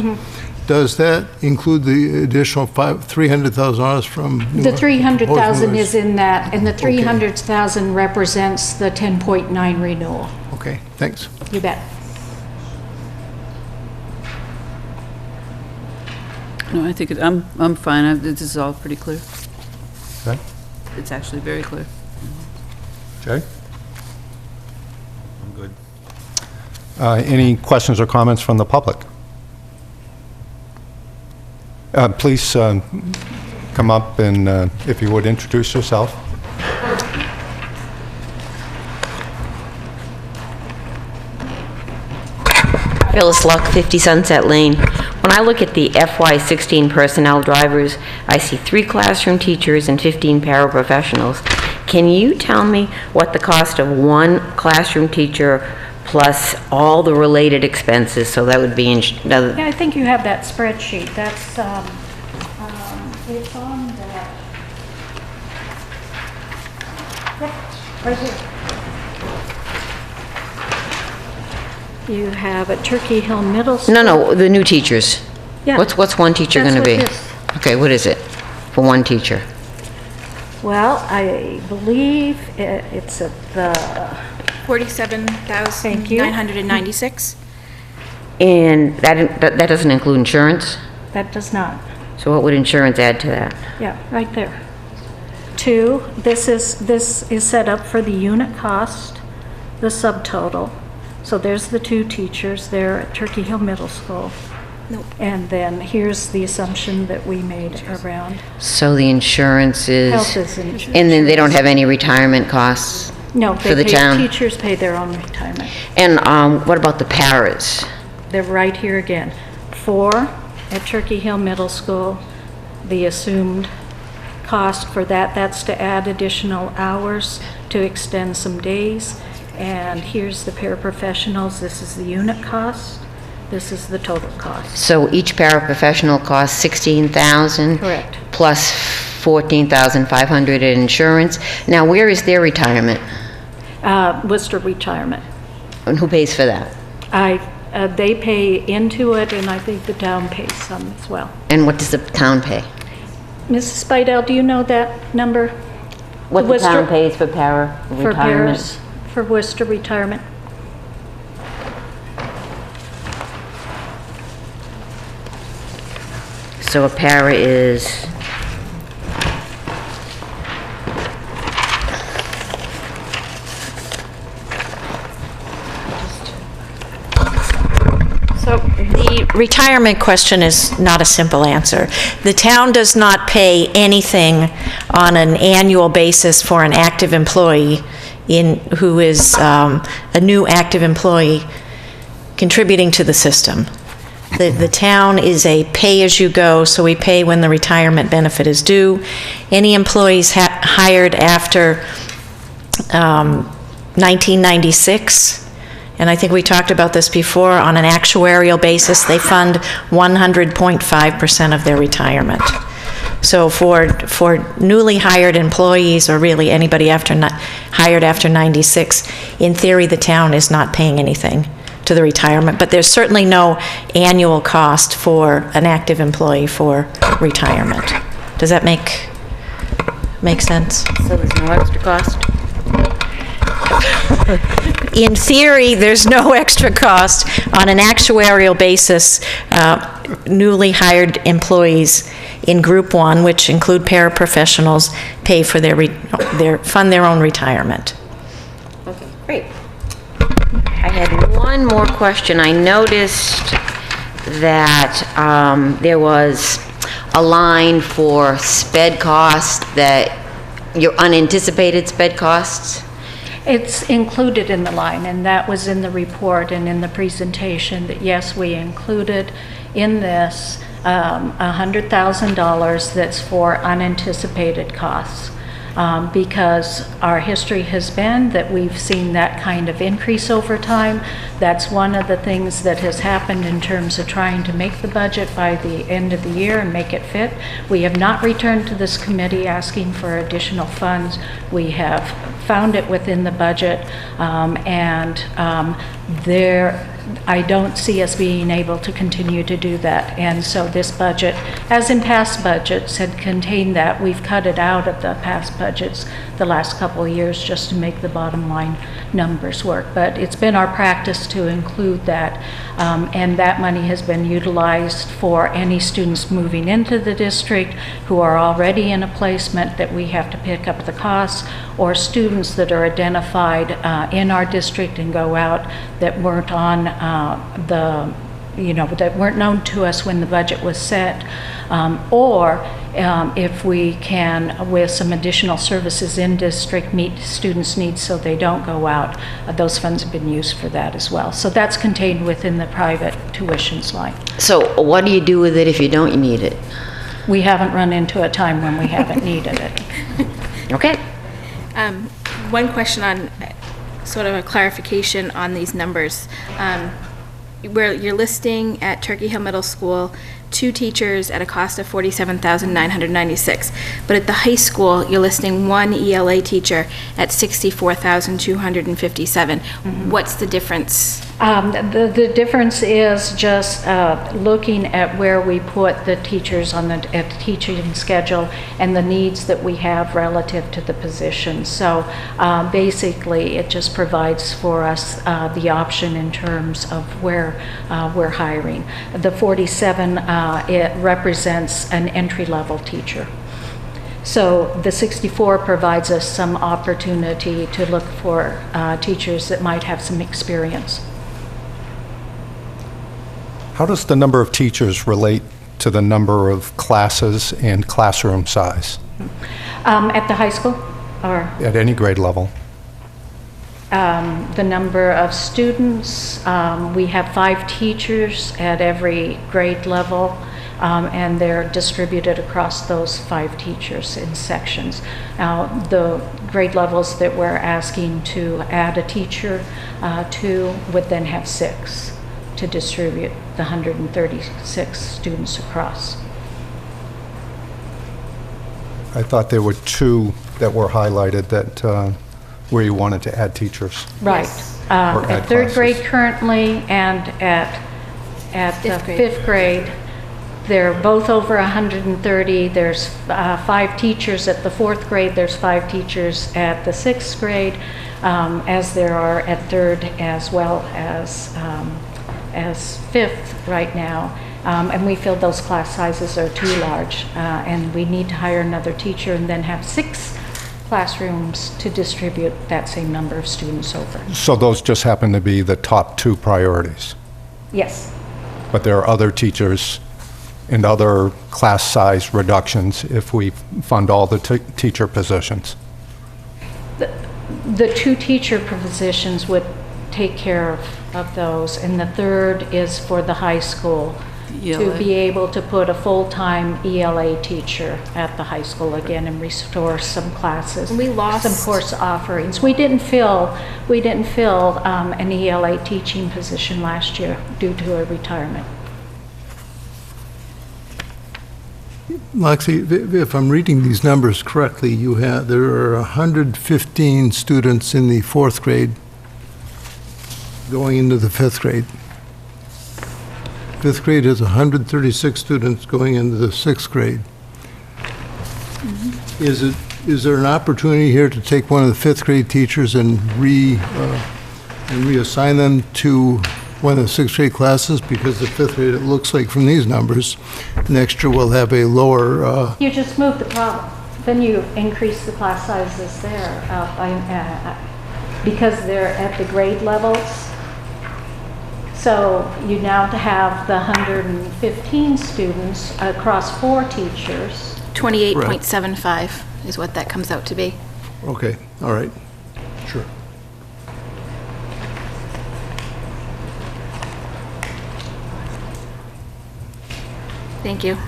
Does that include the additional $300,000 from? The $300,000 is in that, and the $300,000 represents the 10.9 renewal. Okay, thanks. You bet. No, I think I'm fine. This is all pretty clear. Okay. It's actually very clear. Jay? I'm good. Any questions or comments from the public? Please come up and, if you would, introduce yourself. Phyllis Luck, 50 Sunset Lane. When I look at the FY16 personnel drivers, I see 3 classroom teachers and 15 paraprofessionals. Can you tell me what the cost of 1 classroom teacher plus all the related expenses, so that would be in... Yeah, I think you have that spreadsheet. That's, it's on that. Yep, right here. You have at Turkey Hill Middle School. No, the new teachers. Yeah. What's 1 teacher That's going to be? what it is. Okay, what is it for 1 teacher? Well, I believe it's at the... $47,996. And that doesn't include insurance? That does not. So what would insurance add to that? Yeah, right there. 2, this is set up for the unit cost, the subtotal. So there's the 2 teachers there at Turkey Hill Middle School. Nope. And then here's the assumption that we made around So the insurance is... health is insurance. And then they don't have any retirement costs? No, for the they town? teachers pay their own retirement. And what about the paras? They're right here again. 4 at Turkey Hill Middle School, the assumed cost for that's to add additional hours to extend some days. And here's the paraprofessionals. This is the unit cost. This is the total cost. So each paraprofessional costs $16,000? Correct. Plus $14,500 in insurance. Now, where is their retirement? Worcester Retirement. And who pays for that? They pay into it, and I think the town pays some as well. And what does the town pay? Mrs. Spidell, do you know that number? What the town pays for For retirement? paras, for Worcester Retirement? So a para is... So the retirement question is not a simple answer. The town does not pay anything on an annual basis for an active employee who is a new active employee. contributing to the system. The town is a pay-as-you-go, so we pay when the retirement benefit is due. Any employees hired after 1996, and I think we talked about this before, on an actuarial basis, they fund 100.5% of their retirement. So for newly hired employees, or really anybody hired after 96, in theory, the town is not paying anything to the retirement, but there's certainly no annual cost for an active employee for retirement. Does that make sense? So there's no extra cost? In theory, there's no extra cost. On an actuarial basis, newly hired employees in Group 1, which include paraprofessionals, pay for fund their own retirement. Okay, great. I had one more question. I noticed that there was a line for sped costs, that your unanticipated sped costs. It's included in the line, and that was in the report and in the presentation, that yes, we included in this $100,000 that's for unanticipated costs. Because our history has been that we've seen that kind of increase over time. That's one of the things that has happened in terms of trying to make the budget by the end of the year and make it fit. We have not returned to this committee asking for additional funds. We have found it within the budget, I don't see us being able to continue to do that. And so this budget, as in past budgets, had contained that. We've cut it out of the past budgets the last couple of years just to make the bottom line numbers work. But it's been our practice to include that. And that money has been utilized for any students moving into the district who are already in a placement that we have to pick up the costs, or students that are identified in our district and go out that weren't on that weren't known to us when the budget was set, or if we can, with some additional services in district, meet students' needs so they don't go out. Those funds have been used for that as well. So that's contained within the private tuitions line. So what do you do with it if you don't need it? We haven't run into a time when we haven't needed it. Okay. One question on sort of a clarification on these numbers. Where you're listing at Turkey Hill Middle School 2 teachers at a cost of $47,996, but at the high school you're listing 1 ELA teacher at $64,257. What's the difference? The difference is just looking at where we put the teachers on the teaching schedule and the needs that we have relative to the position. So basically, it just provides for us the option in terms of where we're hiring. The 47, it represents an entry-level teacher. So the 64 provides us some opportunity to look for teachers that might have some experience. How does the number of teachers relate to the number of classes and classroom size? At the high school, or? At any grade level? The number of students, we have 5 teachers at every grade level, and they're distributed across those 5 teachers in sections. Now, the grade levels that we're asking to add a teacher to would then have 6 to distribute the 136 students across. I thought there were 2 that were highlighted that where you wanted to add teachers. Right. Or add At 3rd classes. grade currently, and at the 5th grade, they're both over 130. There's 5 teachers at the 4th grade. There's 5 teachers at the 6th grade, as there are at 3rd as well as 5th right now. And we feel those class sizes are too large, and we need to hire another teacher and then have 6 classrooms to distribute that same number of students over. So those just happen to be the top 2 priorities? Yes. But there are other teachers and other class size reductions if we fund all the teacher positions? The 2 teacher positions would take care of those. And the third is for the high school, to ELA. be able to put a full-time ELA teacher at the high school again and restore some classes. We lost- some course offerings. We didn't fill an ELA teaching position last year due to a retirement. Loxie, if I'm reading these numbers correctly, there are 115 students in the 4th grade going into the 5th grade. 5th grade has 136 students going into the 6th grade. Is there an opportunity here to take one of the 5th grade teachers and reassign them to one of the 6th grade classes? Because the 5th grade, it looks like from these numbers, next year we'll have a lower, You just move the problem, then you increase the class sizes there because they're at the grade levels. So you now have the 115 students across 4 teachers. 28.75 is what that comes out to be. okay, all right, sure. Thank you.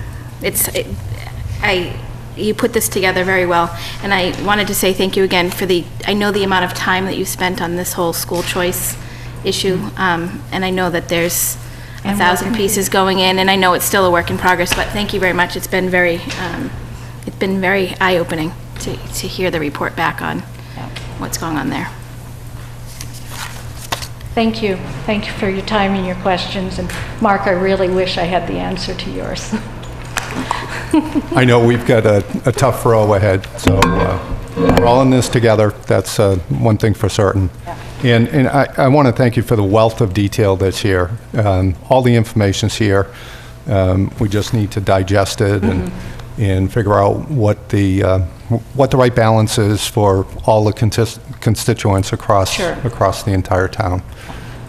You put this together very well, and I wanted to say thank you again for I know the amount of time that you spent on this whole school choice issue, and I know that there's 1,000 pieces going in, and I know it's still a work in progress, but thank you very much. It's been very eye-opening to hear the report back on what's going on there. Thank you. Thank you for your time and your questions. And Mark, I really wish I had the answer to yours. I know we've got a tough row ahead, so we're all in this together. That's one thing for certain. And I want to thank you for the wealth of detail that's here. All the information's here. We just need to digest it and figure out what the right balance is for all the constituents across the entire town.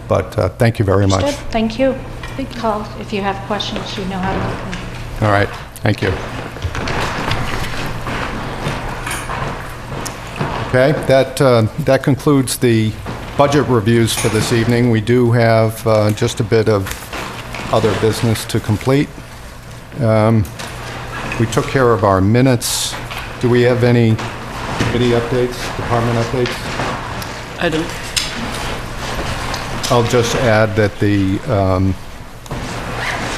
But thank you very much. Understood. Thank you. Call if you have questions. You know how to make them. All right. Thank you. Okay, that concludes the budget reviews for this evening. We do have just a bit of other business to complete. We took care of our minutes. Do we have any committee updates, department updates? I don't. I'll just add that the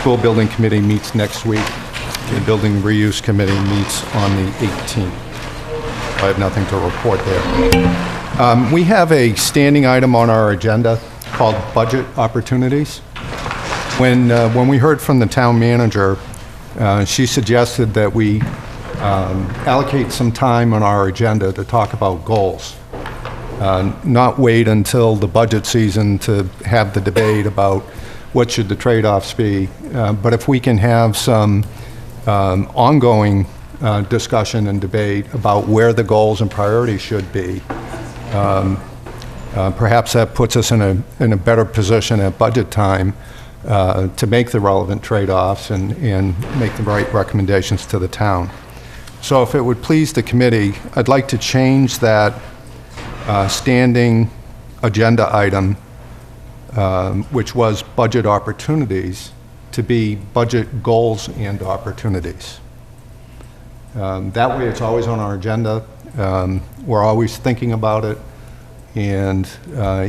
school building committee meets next week. The building reuse committee meets on the 18th. I have nothing to report there. We have a standing item on our agenda called budget opportunities. When we heard from the town manager, she suggested that we allocate some time on our agenda to talk about goals. Not wait until the budget season to have the debate about what should the trade-offs be. But if we can have some ongoing discussion and debate about where the goals and priorities should be, perhaps that puts us in a better position at budget time to make the relevant trade-offs and make the right recommendations to the town. So if it would please the committee, I'd like to change that standing agenda item, which was budget opportunities, to be budget goals and opportunities. That way it's always on our agenda. We're always thinking about it. And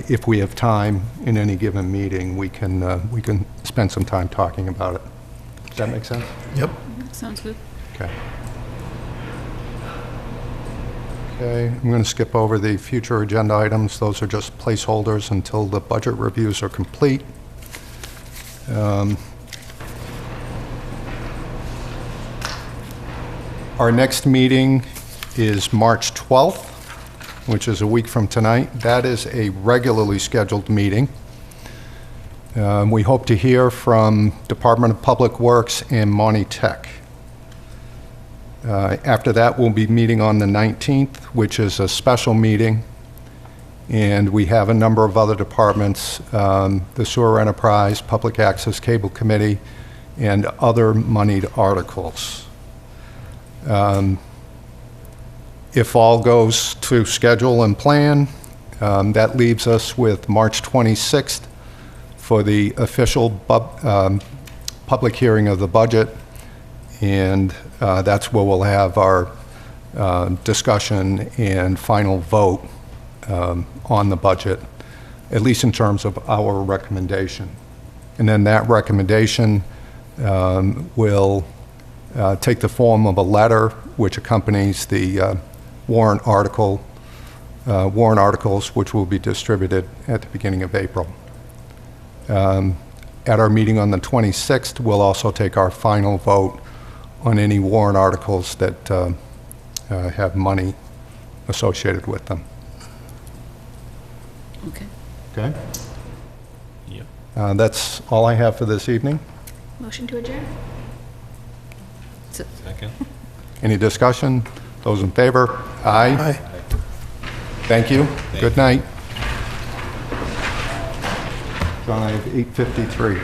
if we have time in any given meeting, we can spend some time talking about it. Does that make sense? Yep. Sounds good. Okay. Okay, I'm going to skip over the future agenda items. Those are just placeholders until the budget reviews are complete. Our next meeting is March 12th, which is a week from tonight. That is a regularly scheduled meeting. We hope to hear from Department of Public Works and Monty Tech. After that, we'll be meeting on the 19th, which is a special meeting. And we have a number of other departments, the Sewer Enterprise, Public Access Cable Committee, and other moneyed articles. If all goes to schedule and plan, That leaves us with March 26th for the official public hearing of the budget, and that's where we'll have our discussion and final vote on the budget, at least in terms of our recommendation. And then that recommendation will take the form of a letter which accompanies the warrant articles, which will be distributed at the beginning of April. At our meeting on the 26th, we'll also take our final vote on any warrant articles that have money associated with them. Okay. Okay? Yep. That's all I have for this evening. Motion to adjourn? Second. Any discussion? Those in favor? Aye. Aye. Thank you. Good night. John, I have 8:53.